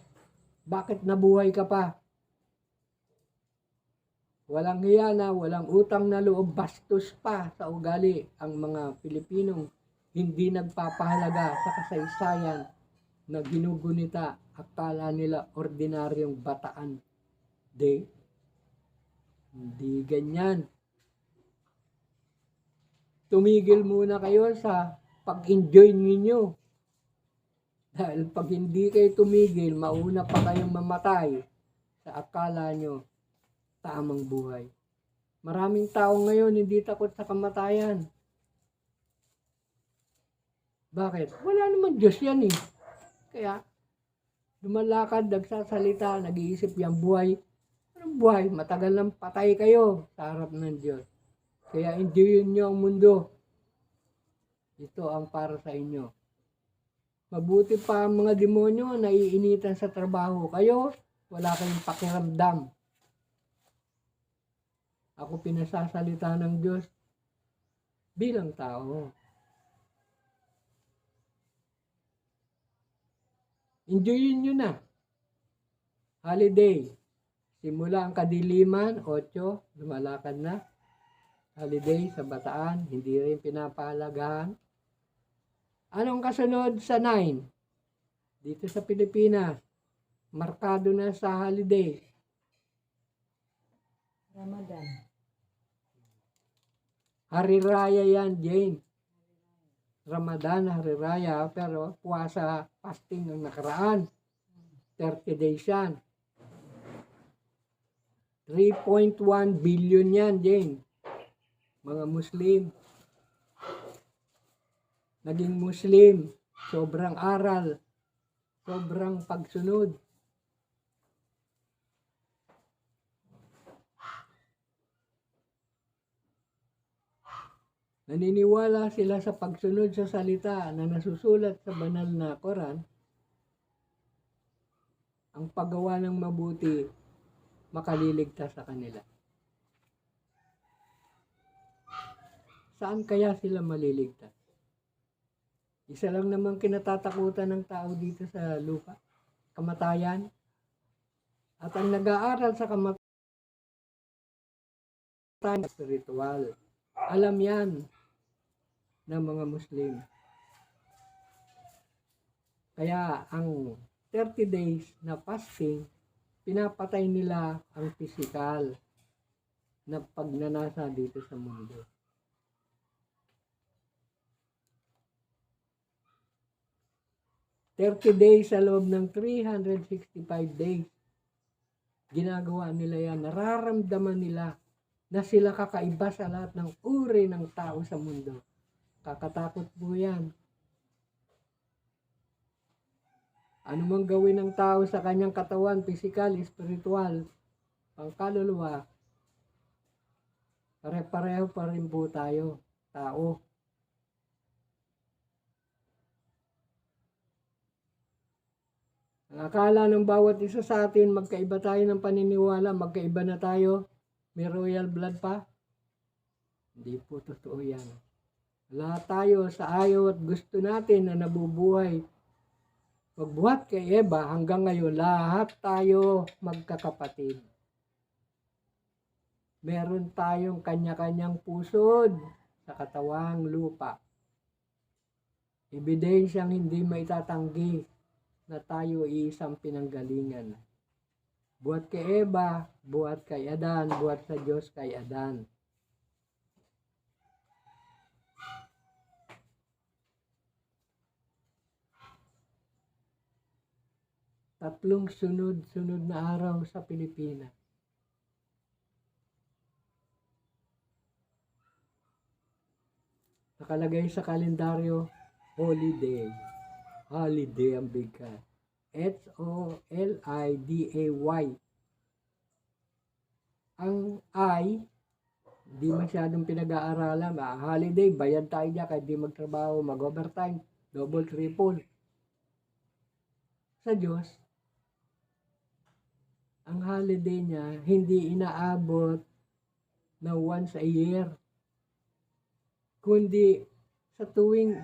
Bakit nabuhay ka pa? Walang hiya na, walang utang na loob, bastos pa sa ugali ang mga Pilipinong hindi nagpapahalaga sa kasaysayan na ginugunita. Akala nila ordinaryong bataan. Hindi ganyan. Tumigil muna kayo sa pag-enjoy ninyo. Dahil pag hindi kayo tumigil, mauna pa kayong mamatay sa akala nyo tamang buhay. Maraming tao ngayon hindi takot sa kamatayan. Bakit? Wala naman Diyos yan eh. Kaya, lumalakad, nagsasalita, nag-iisip yung buhay. Anong buhay? Matagal nang patay kayo sa harap ng Diyos. Kaya enjoyin nyo ang mundo. Ito ang para sa inyo. Mabuti pa ang mga demonyo na iinitan sa trabaho. Kayo, wala kayong pakiramdam. Ako pinasasalita ng Diyos bilang tao. Enjoyin nyo na. Holiday. Simula ang kadiliman, 8, lumalakad na. Holiday sa Bataan, hindi rin pinapahalagahan. Anong kasunod sa 9? Dito sa Pilipinas, markado na sa holiday. Ramadan. Hari Raya yan, Jane. Ramadan, Hari Raya, pero puwasa, fasting ang nakaraan. 30 days yan. 3.1 billion yan, Jane. Mga Muslim. Naging Muslim. Sobrang aral. Sobrang pagsunod. Naniniwala sila sa pagsunod sa salita na nasusulat sa banal na Quran. Ang paggawa ng mabuti, makaliligtas sa kanila. Saan kaya sila maliligtas? Isa lang naman kinatatakutan ng tao dito sa lupa. Kamatayan. At ang nag-aaral sa kamatayan, spiritual. Alam yan ng mga Muslim. Kaya ang 30 days na fasting, pinapatay nila ang physical na pagnanasa dito sa mundo. $30 sa loob ng 365 days. Ginagawa nila yan. Nararamdaman nila na sila kakaiba sa lahat ng uri ng tao sa mundo. Kakatakot po yan. Ano mang gawin ng tao sa kanyang katawan, physical, spiritual, pangkaluluwa, pare-pareho pa rin po tayo, tao. Ang akala ng bawat isa sa atin, magkaiba tayo ng paniniwala, magkaiba na tayo, may royal blood pa. Hindi po totoo yan. Lahat tayo sa ayaw at gusto natin na nabubuhay. Magbuhat kay Eva, hanggang ngayon, lahat tayo magkakapatid. Meron tayong kanya-kanyang pusod sa katawang lupa. Ebidensyang hindi maitatanggi na tayo isang pinanggalingan. Buhat kay Eva, buhat kay Adan, buhat sa Diyos kay Adan. Tatlong sunod-sunod na araw sa Pilipinas. nakalagay sa kalendaryo, holiday. Holiday ang bigkas. Holiday. Ang I, di masyadong pinag-aaralan. Holiday, bayad tayo dyan kahit di magtrabaho, mag-overtime, double, triple. Sa Diyos, ang holiday niya, hindi inaabot na once a year, kundi sa tuwing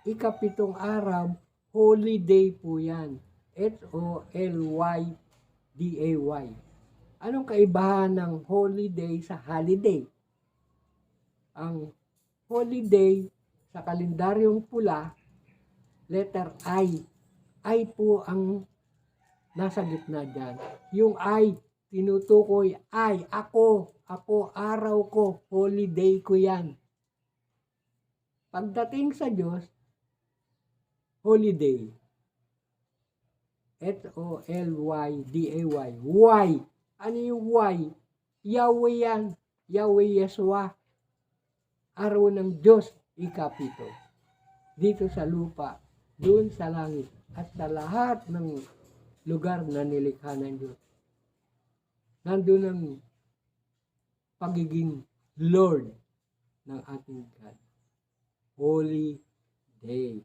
ikapitong araw, holiday po yan. Holiday. Anong kaibahan ng holiday sa holiday? Ang holiday sa kalendaryong pula, letter I. I po ang nasa gitna dyan. Yung I, tinutukoy, ako, araw ko, holiday ko yan. Pagdating sa Diyos, holiday. Holiday. Why? Ano yung why? Yahweh yan. Yahweh Yeshua. Araw ng Diyos, ikapito. Dito sa lupa, doon sa langit, at sa lahat ng lugar na nilikha ng Diyos. Nandun ang pagiging Lord ng ating God. Holy Day.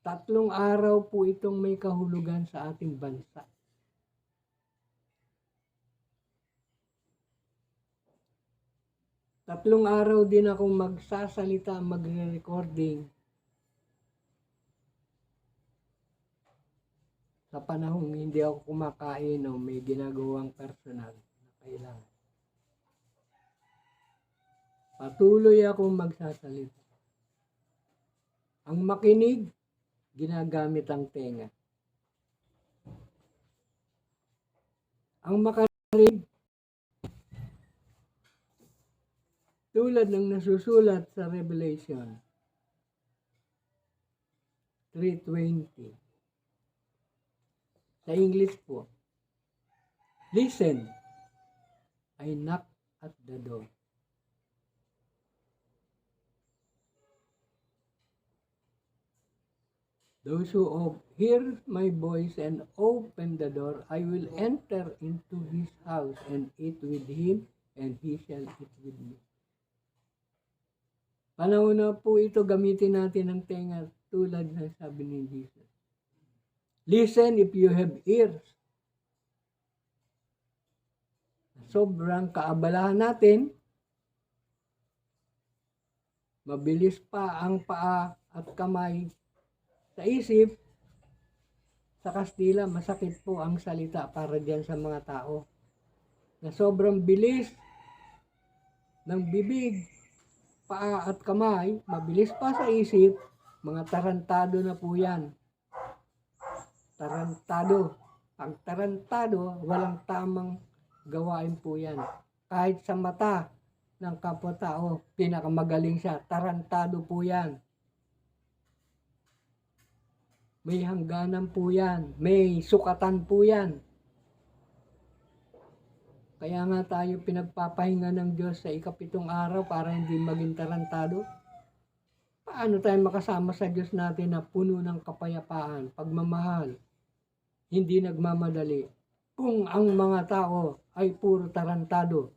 3 araw po itong may kahulugan sa ating bansa. Tatlong araw din akong magsasalita, magre-recording sa panahong hindi ako kumakain o may ginagawang personal na kailangan. Patuloy akong magsasalita. Ang makinig, ginagamit ang tenga. Ang makarinig, tulad ng nasusulat sa Revelation 3:20. Sa English po, listen, I knock at the door. Those who hear my voice and open the door, I will enter into his house and eat with him, and he shall eat with me. Panahon na po ito, gamitin natin ang tenga tulad ng sabi ni Jesus. Listen if you have ears. Sobrang kaabalahan natin, mabilis pa ang paa at kamay sa isip. Sa Kastila, masakit po ang salita para diyan sa mga tao. Na sobrang bilis ng bibig, paa at kamay, mabilis pa sa isip, mga tarantado na po yan. Tarantado. Pag tarantado, walang tamang gawain po yan. Kahit sa mata ng kapwa-tao, pinakamagaling siya, tarantado po yan. May hangganan po yan. May sukatan po yan. Kaya nga tayo pinagpapahinga ng Diyos sa ikapitong araw para hindi maging tarantado. Paano tayo makasama sa Diyos natin na puno ng kapayapaan, pagmamahal, hindi nagmamadali? Kung ang mga tao ay puro tarantado,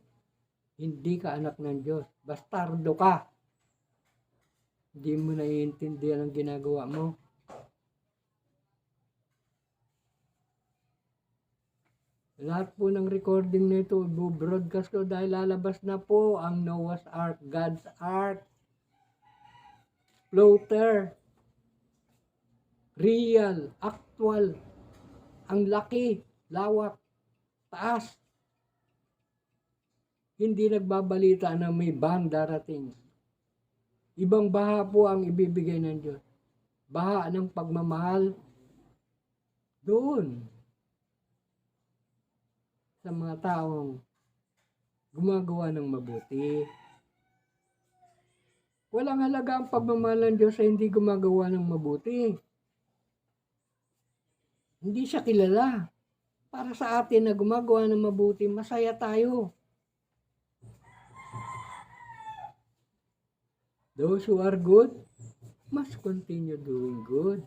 hindi ka anak ng Diyos. Bastardo ka. Hindi mo naiintindihan ang ginagawa mo. Lahat po ng recording nito, broadcast ko dahil lalabas na po ang Noah's Ark, God's Ark, floater, real, actual, ang laki, lawak, taas. Hindi nagbabalita na may bahan darating. Ibang baha po ang ibibigay ng Diyos. Baha ng pagmamahal doon sa mga taong gumagawa ng mabuti. Walang halaga ang pagmamahal ng Diyos sa hindi gumagawa ng mabuti. Hindi siya kilala. Para sa atin na gumagawa ng mabuti, masaya tayo. Those who are good must continue doing good.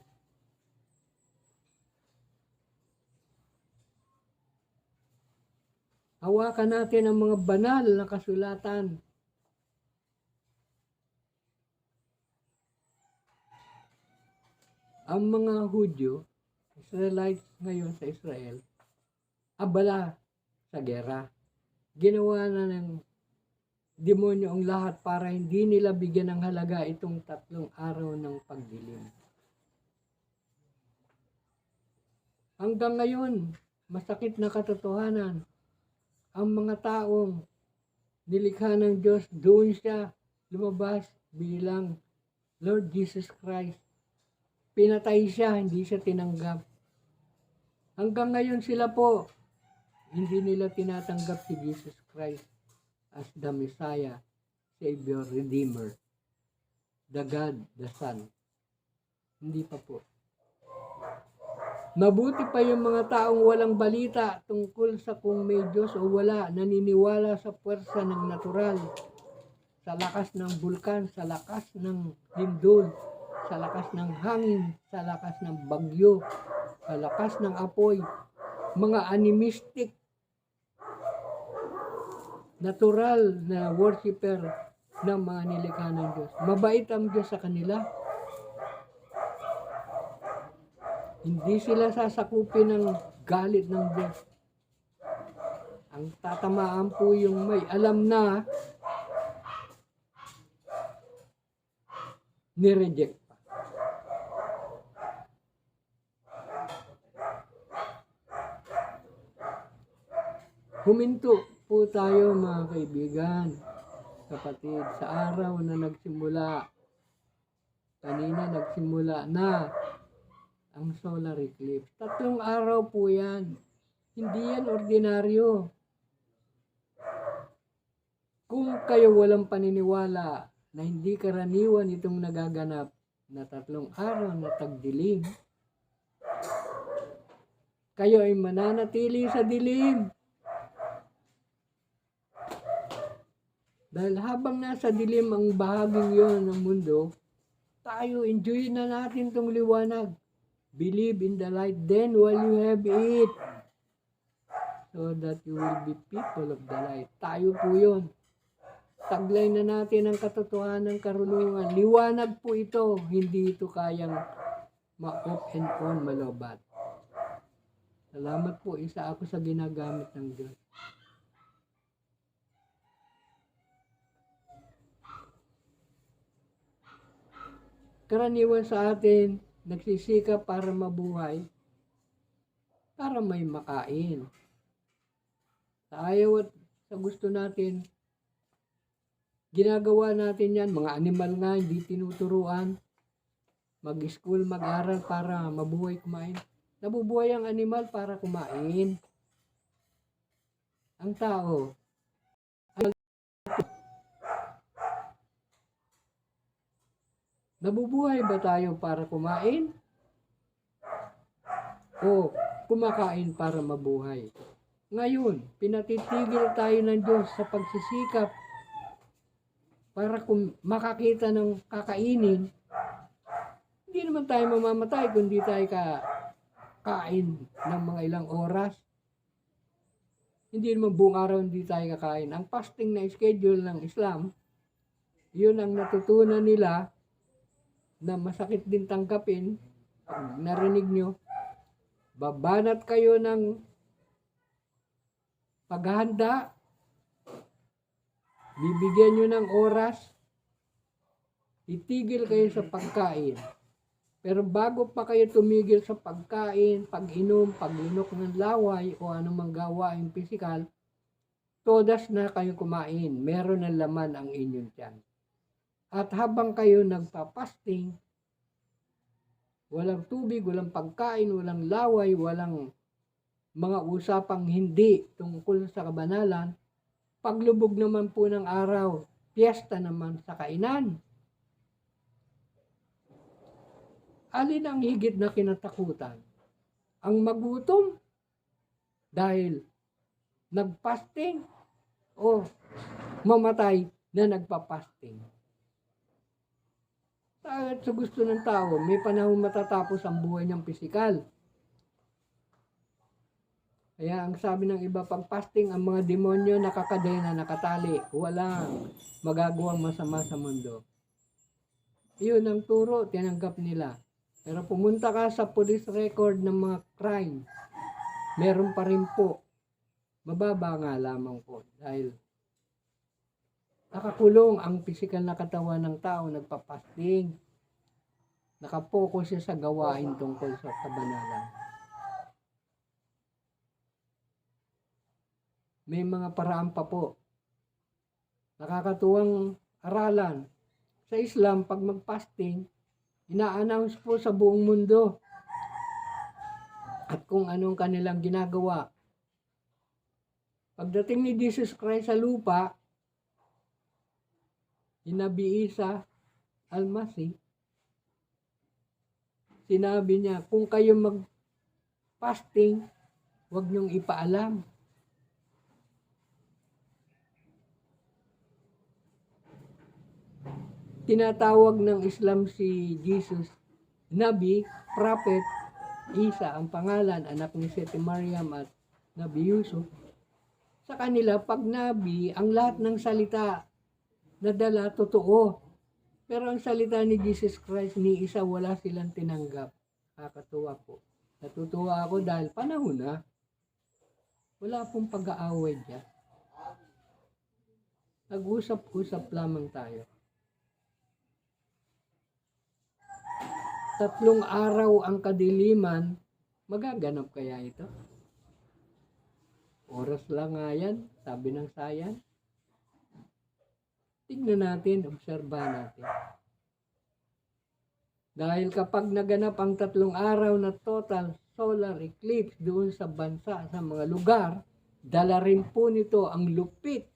Hawakan natin ang mga banal na kasulatan. Ang mga Hudyo, Israelites ngayon sa Israel, abala sa gera. Ginawa na ng demonyo ang lahat para hindi nila bigyan ng halaga itong 3 araw ng pagdilim. Hanggang ngayon, masakit na katotohanan, ang mga taong nilikha ng Diyos, doon siya lumabas bilang Lord Jesus Christ. Pinatay siya, hindi siya tinanggap. Hanggang ngayon sila po, hindi nila tinatanggap si Jesus Christ as the Messiah, Savior, Redeemer, the God, the Son. Hindi pa po. Mabuti pa yung mga taong walang balita tungkol sa kung may Diyos o wala, naniniwala sa puwersa ng natural, sa lakas ng bulkan, sa lakas ng lindol, sa lakas ng hangin, sa lakas ng bagyo, sa lakas ng apoy, mga animistic, natural na worshiper ng mga nilikha ng Diyos. Mabait ang Diyos sa kanila. Hindi sila sasakupin ng galit ng Diyos. Ang tatamaan po yung may alam na nireject pa. Huminto po tayo mga kaibigan, kapatid, sa araw na nagsimula. Kanina nagsimula na ang solar eclipse. 3 araw po yan. Hindi yan ordinaryo. Kung kayo walang paniniwala na hindi karaniwan itong nagaganap na 3 araw na tagdilim, kayo ay mananatili sa dilim. Dahil habang nasa dilim ang bahaging yon ng mundo, tayo enjoy na natin tong liwanag. Believe in the light then while you have it, so that you will be people of the light. Tayo po yun. Taglay na natin ang katotohanan ng karunungan. Liwanag po ito, hindi ito kayang ma-off and on, malobat. Salamat po, isa ako sa ginagamit ng Diyos. Karaniwan sa atin, nagsisikap para mabuhay, para may makain. Sa ayaw at sa gusto natin, ginagawa natin yan. Mga animal nga, hindi tinuturuan. Mag-school, mag-aral para mabuhay, kumain. Nabubuhay ang animal para kumain. Ang tao, nabubuhay ba tayo para kumain? O kumakain para mabuhay? Ngayon, pinatitigil tayo ng Diyos sa pagsisikap para makakita ng kakainin. Hindi naman tayo mamamatay kung di tayo kain ng mga ilang oras. Hindi naman buong araw hindi tayo kakain. Ang fasting na schedule ng Islam, yun ang natutunan nila na masakit din tanggapin. Pag narinig nyo, babanat kayo ng paghahanda, bibigyan nyo ng oras, itigil kayo sa pagkain. Pero bago pa kayo tumigil sa pagkain, pag-inom, pag-inok ng laway o anumang gawaing pisikal, todas na kayo kumain, meron ng laman ang inyong tiyan. At habang kayo nagpa-fasting, walang tubig, walang pagkain, walang laway, walang mga usapang hindi tungkol sa kabanalan, paglubog naman po ng araw, piyesta naman sa kainan. Alin ang higit na kinatakutan? Ang magutom dahil nagpasting o mamatay na nagpa-fasting? At sa gusto ng tao, may panahon matatapos ang buhay niyang pisikal. Kaya ang sabi ng iba, pag fasting, ang mga demonyo nakakadena, nakatali, walang magagawang masama sa mundo. Iyon ang turo, tinanggap nila. Pero pumunta ka sa police record ng mga crime, meron pa rin po. Mababa nga lamang po dahil nakakulong ang pisikal na katawan ng tao, nagpa-fasting. Nakapokus siya sa gawain tungkol sa kabanalan. May mga paraan pa po. Nakakatuwang aralan. Sa Islam, pag mag-fasting, ina-announce po sa buong mundo at kung anong kanilang ginagawa. Pagdating ni Jesus Christ sa lupa, Nabi Isa Al-Masih, sinabi niya, kung kayo mag-fasting, huwag niyong ipaalam. Tinatawag ng Islam si Jesus, Nabi, Prophet, Isa ang pangalan, anak ni Seti Maryam at Nabi Yusuf. Sa kanila, pag Nabi, ang lahat ng salita na dala, totoo. Pero ang salita ni Jesus Christ, ni Isa, wala silang tinanggap. Kakatuwa po. Natutuwa ako dahil panahon na. Wala pong pag-aaway dyan. Nag-usap-usap lamang tayo. 3 araw ang kadiliman, magaganap kaya ito? Oras lang nga yan, sabi ng science. Tignan natin, obserbahan natin. Dahil kapag naganap ang 3 araw na total solar eclipse doon sa bansa, sa mga lugar, dala rin po nito ang lupit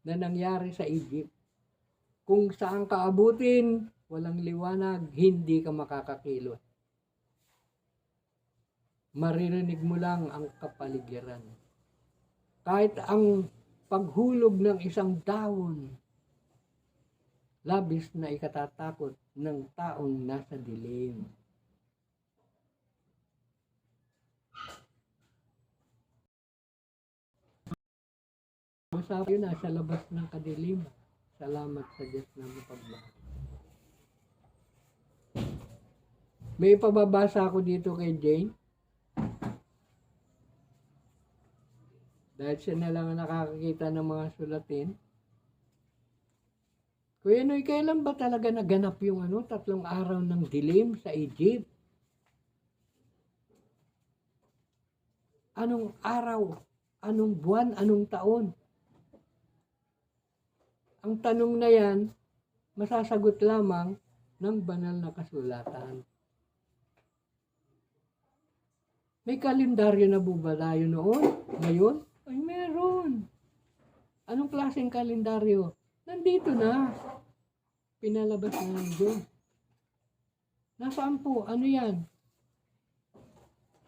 na nangyari sa Egypt. Kung saan ka abutin, walang liwanag, hindi ka makakakilos. Maririnig mo lang ang kapaligiran. Kahit ang paghulog ng isang dahon, labis na ikatatakot ng taong nasa dilim. Masabi yun, nasa labas ng kadiliman. Salamat sa Diyos na mapagmahal. May pababasa ako dito kay Jane. Dahil siya na lang nakakakita ng mga sulatin. Kuya Noy, kailan ba talaga naganap yung 3 araw ng dilim sa Egypt? Anong araw? Anong buwan? Anong taon? Ang tanong na yan, masasagot lamang ng banal na kasulatan. May kalendaryo na ba tayo noon? Ngayon? Ay, meron. Anong klaseng kalendaryo? Nandito na. Pinalabas na ng Diyos. Nasaan po? Ano yan?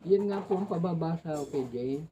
Yan nga po ang pababasa, okay, Jane?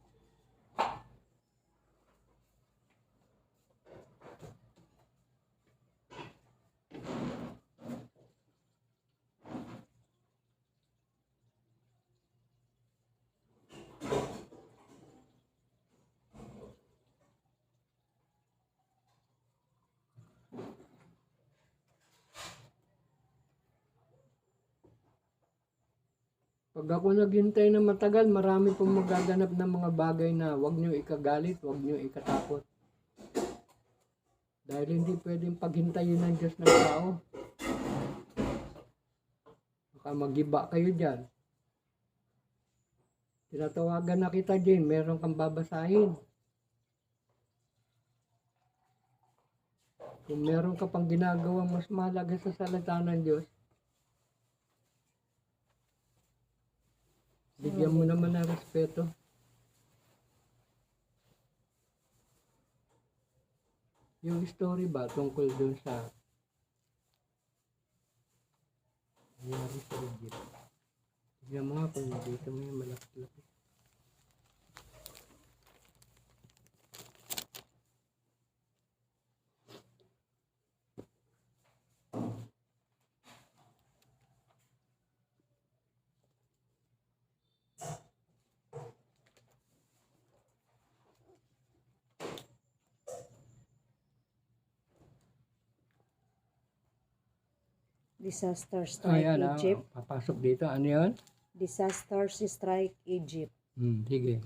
Pag ako naghintay na matagal, marami pong magaganap ng mga bagay na huwag nyo ikagalit, huwag nyo ikatakot. Dahil hindi pwedeng paghintayin ng Diyos ng tao. Baka mag-iba kayo dyan. Tinatawagan na kita, Jane, meron kang babasahin. Kung meron ka pang ginagawang mas mahalaga sa salita ng Diyos, bigyan mo naman ng respeto. Yung story ba tungkol dun sa nangyari sa Egypt? Bigyan mo nga kung dito may malaki-laki. Disaster strike Ayan, Egypt. papasok dito. Ano yun? Disaster strike Egypt. Sige.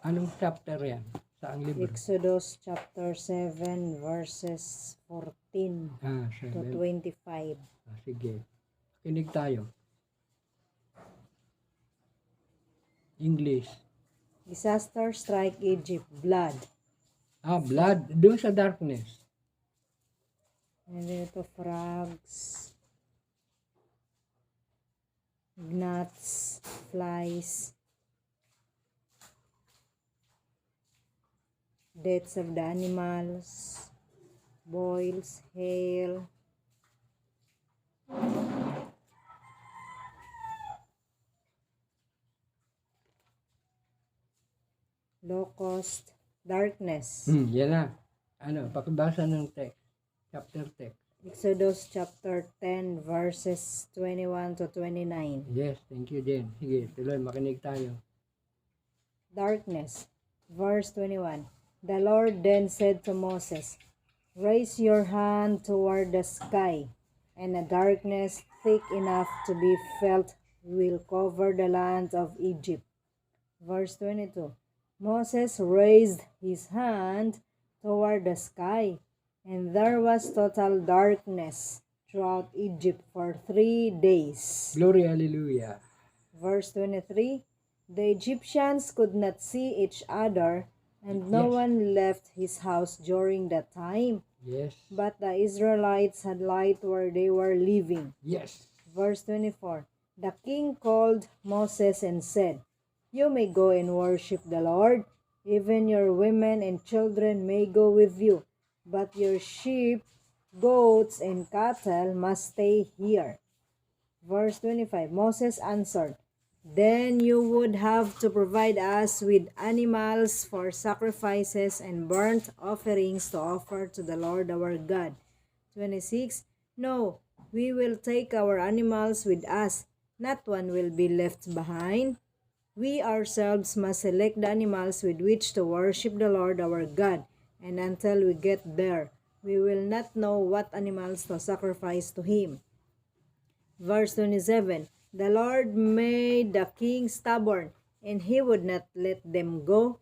Anong chapter yan? Saang libro? Exodus chapter 7 verses 14 to 7. 25. Sige. Kinig tayo. English. Disaster strike Egypt. Blood. Blood. Doon sa darkness. And ito frogs. Gnats. Flies. Deaths of the animals. Boils. Hail. Locust. Darkness. Yan na. Pakibasa ng text. Chapter text. Exodus chapter 10 verses 21 to 29. Yes, thank you, Jen. Sige, tuloy, makinig tayo. Darkness. Verse 21. The Lord then said to Moses, raise your hand toward the sky, and a darkness thick enough to be felt will cover the land of Egypt. Verse 22. Moses raised his hand toward the sky, and there was total darkness throughout Egypt for 3 days. Glory, hallelujah. Verse 23. The Egyptians could not see each other, and no one left his house during that time. Yes. But the Israelites had light where they were living. Yes. Verse 24. The king called Moses and said, you may go and worship the Lord. Even your women and children may go with you, but your sheep, goats, and cattle must stay here. Verse 25. Moses answered, then you would have to provide us with animals for sacrifices and burnt offerings to offer to the Lord our God. 26. No, we will take our animals with us. Not one will be left behind. We ourselves must select the animals with which to worship the Lord our God, and until we get there, we will not know what animals to sacrifice to Him. Verse 27. The Lord made the king stubborn, and he would not let them go.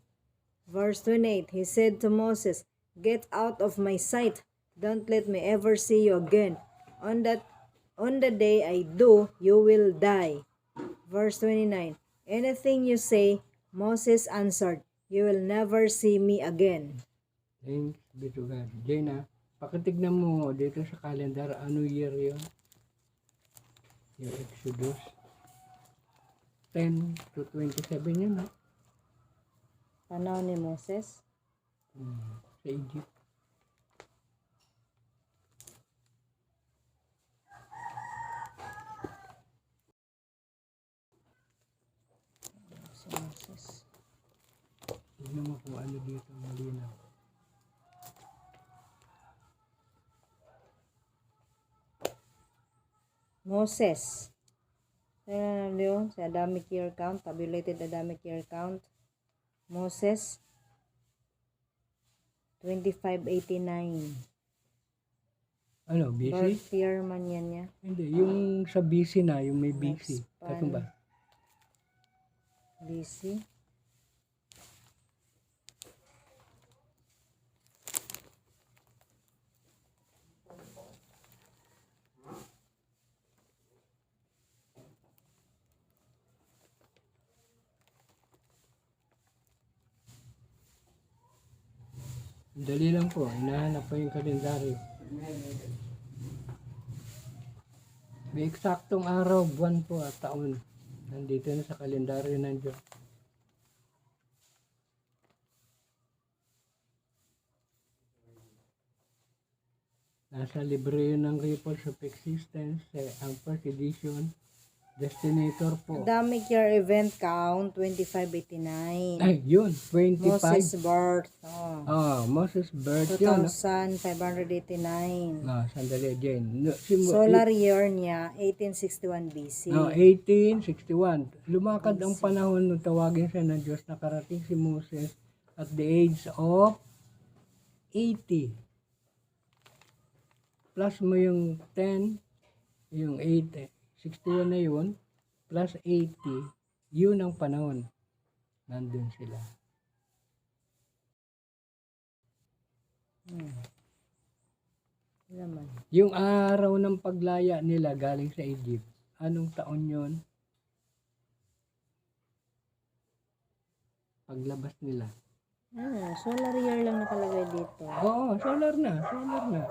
Verse 28. He said to Moses, get out of my sight. Don't let me ever see you again. On the day I do, you will die. Verse 29. Anything you say, Moses answered, you will never see me again. Thanks be to God. Jena, pakitignan mo dito sa calendar, ano year yun? Yung Exodus 10 to 27 yun, no? Panahon ni Moses. Sa Egypt. Si Moses. Tignan mo kung ano dito malinaw. Moses. Tingnan yun, sa Adamic year count, tabulated Adamic year count. Moses, 2589. Ano, BC? Birth year man yan niya. Hindi, yung sa BC na, yung may BC. Lifespan. Ano ba? BC. Dali lang po, hinahanap pa yung kalendaryo. May eksaktong araw, buwan po at taon. Nandito na sa kalendaryo ng Diyos. Nasa libro yun ng Ripples of Existence, ang first edition. Destinator po. Adamic year event count, 2589. Ay, yun, 25. Moses birth, Moses birth yun. 2589. Sandali, Jane. Solar year niya, 1861 BC. 1861. Lumakad ang panahon nung tawagin siya ng Diyos, nakarating si Moses at the age of 80. Plus mo yung 10, yung 80, 61 na yun, plus 80, yun ang panahon. Nandun sila. Naman. Yung araw ng paglaya nila galing sa Egypt, anong taon yun? Paglabas nila. Solar year lang nakalagay dito. Oo, solar na, solar na.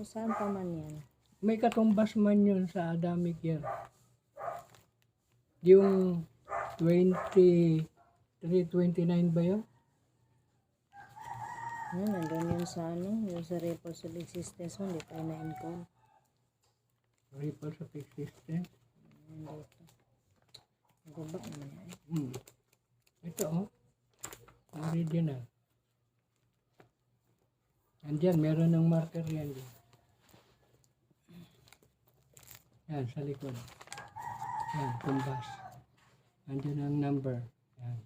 Saan pa man yan? May katumbas man yun sa Adamic year. Yung 23, 29 ba yun? Nandun yun sa yung sa ripples of existence mo, hindi tayo na-encode. Ripples of existence. Gubak naman yan. Ito original. Andyan, meron ng marker yan. Yan, sa likod. Yan, tumbas. Andyan ang number. Yan.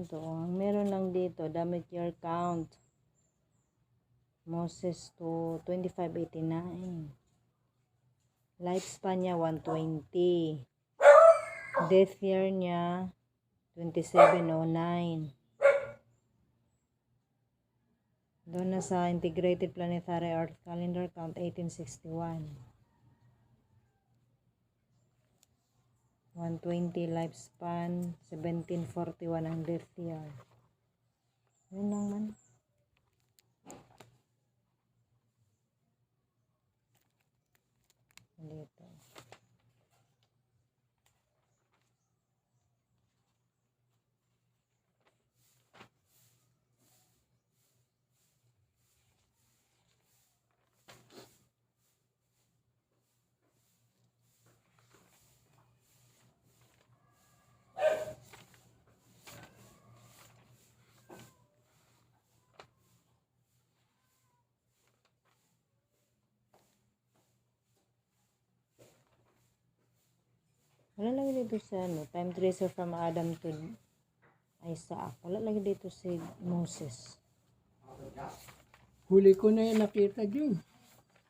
Ito. Meron lang dito, Adamic year count. Moses to 2589. Lifespan niya 120. Death year niya 2709. Doon na sa Integrated Planetary Earth Calendar count 1861. 120 lifespan, 1741 ang death year. Yun lang man. Dito. Wala lagi dito sa time tracer from Adam to Isaac. Wala lagi dito si Moses. Huli ko na yung nakita dyan.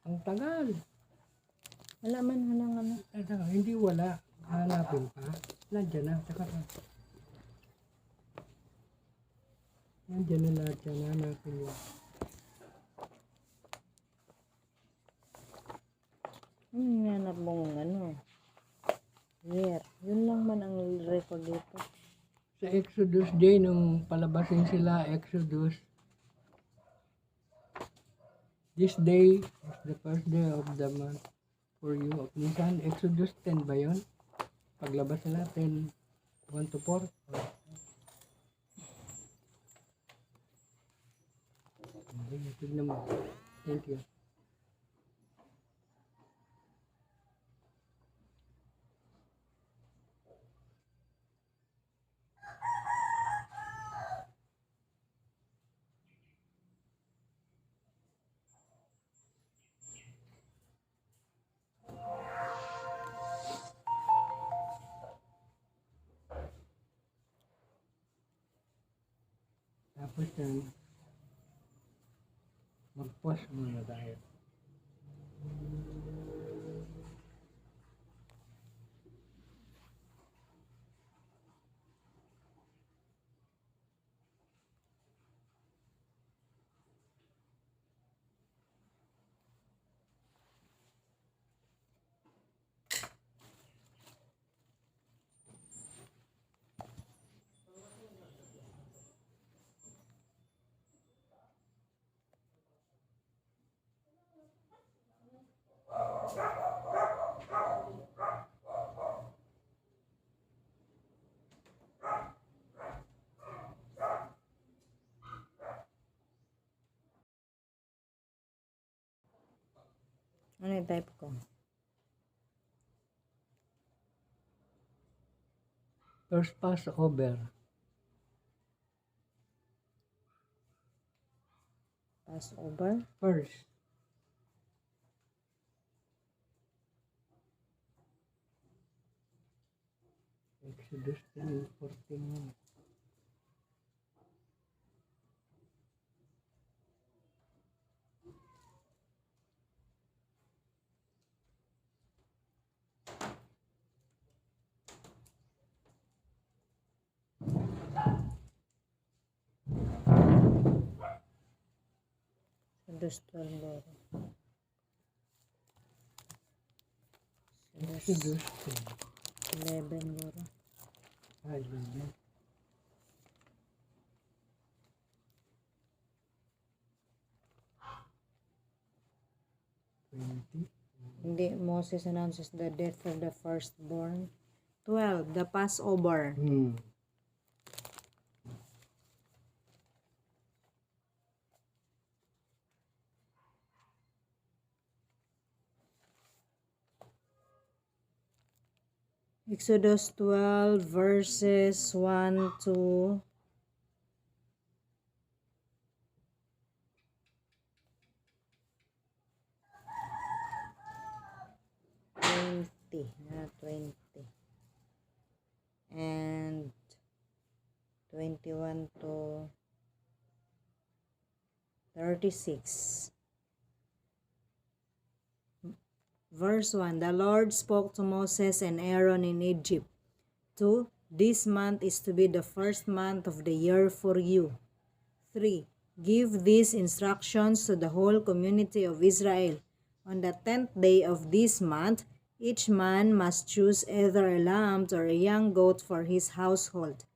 Ang tagal. Wala man, walang Hindi wala. Hanapin pa. Nandiyan na. Saka pa. Nandiyan na lahat yan. Hanapin mo. Hanap mong year. Yun lang man ang record dito. Sa Exodus Day, nung palabasin sila, Exodus, this day is the first day of the month for you of Nisan. Exodus 10 ba yun? Paglabas nila, 10, 1 to 4. Tignan mo. Thank you. Tapos yan, mag-pause muna tayo. Ano yung type ko? First pass over. Pass over? First. Exodus 3:14 yun. Exodus 12 boro. Exodus 11 boro. 11. Hindi, Moses announces the death of the firstborn. 12, the Passover. Exodus 12 verses 1 to 20 and 21 to 36. Verse 1, the Lord spoke to Moses and Aaron in Egypt. 2, this month is to be the first month of the year for you. 3, give these instructions to the whole community of Israel. On the 10th day of this month, each man must choose either a lamb or a young goat for his household.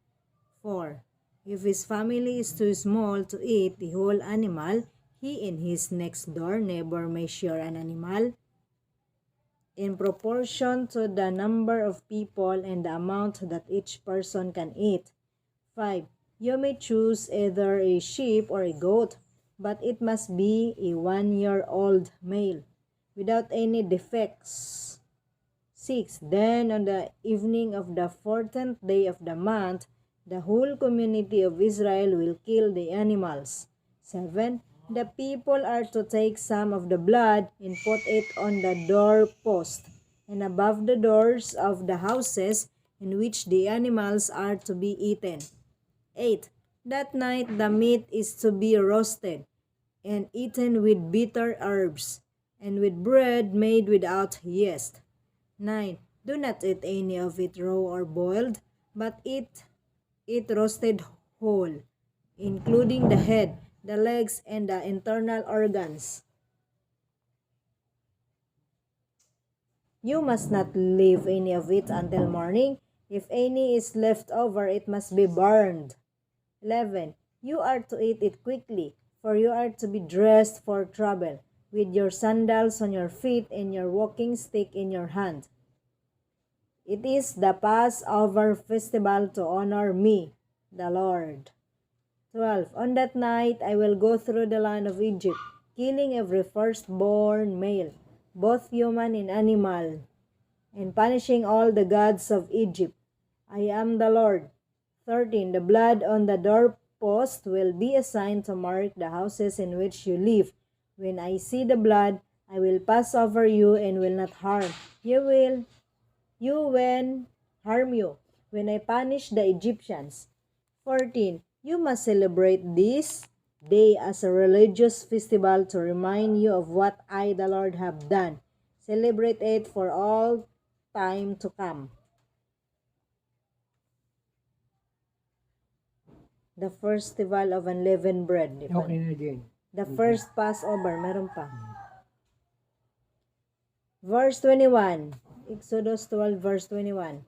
4, if his family is too small to eat the whole animal, he and his next door neighbor may share an animal in proportion to the number of people and the amount that each person can eat. 5, you may choose either a sheep or a goat, but it must be a 1-year-old male, without any defects. 6, then on the evening of the 14th day of the month, the whole community of Israel will kill the animals. 7, the people are to take some of the blood and put it on the doorpost and above the doors of the houses in which the animals are to be eaten. 8, that night the meat is to be roasted and eaten with bitter herbs and with bread made without yeast. 9, do not eat any of it raw or boiled, but eat it roasted whole, including the head, the legs, and the internal organs. You must not leave any of it until morning. If any is left over, it must be burned. 11, you are to eat it quickly, for you are to be dressed for travel, with your sandals on your feet and your walking stick in your hand. It is the Passover festival to honor me, the Lord. 12, on that night I will go through the land of Egypt, killing every firstborn male, both human and animal, and punishing all the gods of Egypt. I am the Lord. 13, the blood on the doorpost will be a sign to mark the houses in which you live. When I see the blood, I will pass over you and will not harm you. When I punish the Egyptians. 14, you must celebrate this day as a religious festival to remind you of what I, the Lord, have done. Celebrate it for all time to come. The festival of unleavened bread. Di ba? Okay na din. The first Passover. Meron pa. Verse 21. Exodus 12 verse 21.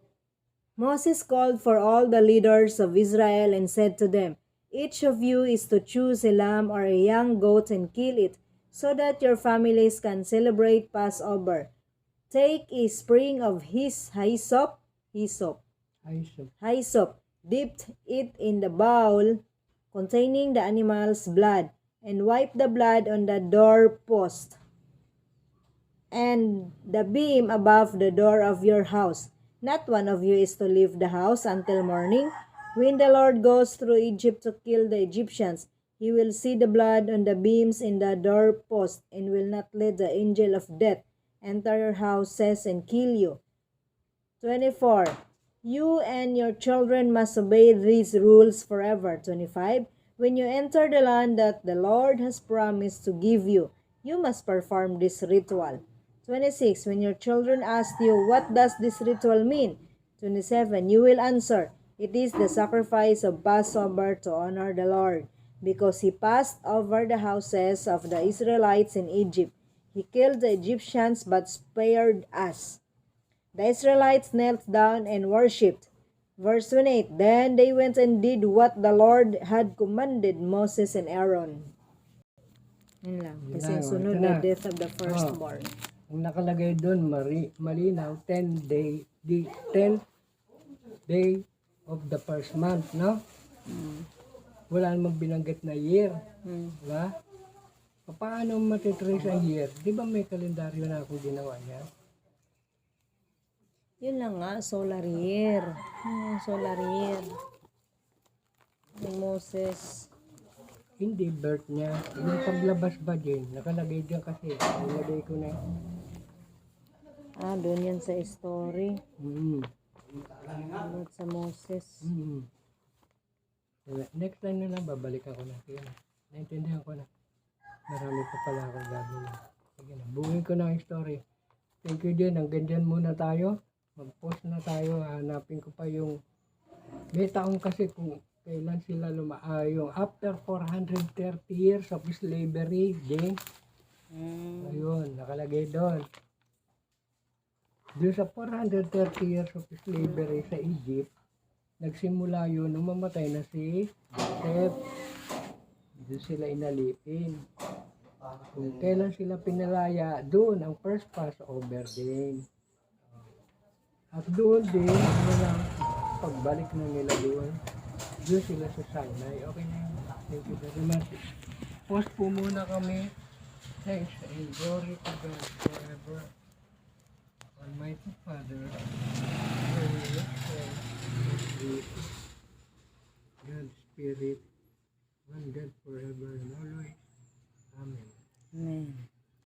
Moses called for all the leaders of Israel and said to them, each of you is to choose a lamb or a young goat and kill it, so that your families can celebrate Passover. Take a sprig of hyssop, dipped it in the bowl containing the animal's blood, and wipe the blood on the doorpost and the beam above the door of your house. Not one of you is to leave the house until morning. When the Lord goes through Egypt to kill the Egyptians, he will see the blood on the beams in the doorpost and will not let the angel of death enter your houses and kill you. 24. You and your children must obey these rules forever. 25. When you enter the land that the Lord has promised to give you, you must perform this ritual. 26. When your children ask you, what does this ritual mean? 27. You will answer, it is the sacrifice of Passover to honor the Lord. because he passed over the houses of the Israelites in Egypt. He killed the Egyptians but spared us. The Israelites knelt down and worshipped. Verse 28, then they went and did what the Lord had commanded Moses and Aaron. Yun lang. Yun Kasi lang, sunod ito the na. death of the firstborn. Ang nakalagay doon, malinaw, 10 day of the first month, no? Wala namang binanggit na year. Diba? Paano matitrace ang year? Di ba may kalendaryo na akong ginawa niya? Yun lang nga, solar year. Solar year. Ni Moses. Hindi, birth niya. Yung paglabas ba din? Nakalagay dyan kasi. Nilagay ko na. Doon yan sa story. Mm. Sa Moses. Mm. Next time na lang, babalikan ko na. Sige na. Naintindihan ko na. Marami pa pala akong gagawin. Sige na. Buuin ko na ang story. Thank you din. Hanggang dyan muna tayo. Mag-post na tayo. Hanapin ko pa yung may taong kasi kung kailan sila yung after 430 years of slavery, Jane. Ayun, nakalagay doon. Doon sa 430 years of slavery sa Egypt, nagsimula yun nung mamatay na si Joseph. Doon sila inalipin. Kung kailan sila pinalaya, doon ang first Passover din. At doon din, pagbalik na nila doon sila sa Sinai. Okay na yun. Thank you very much. Post po muna kami. Thanks and glory to God forever. Almighty Father, Holy Spirit, God Spirit,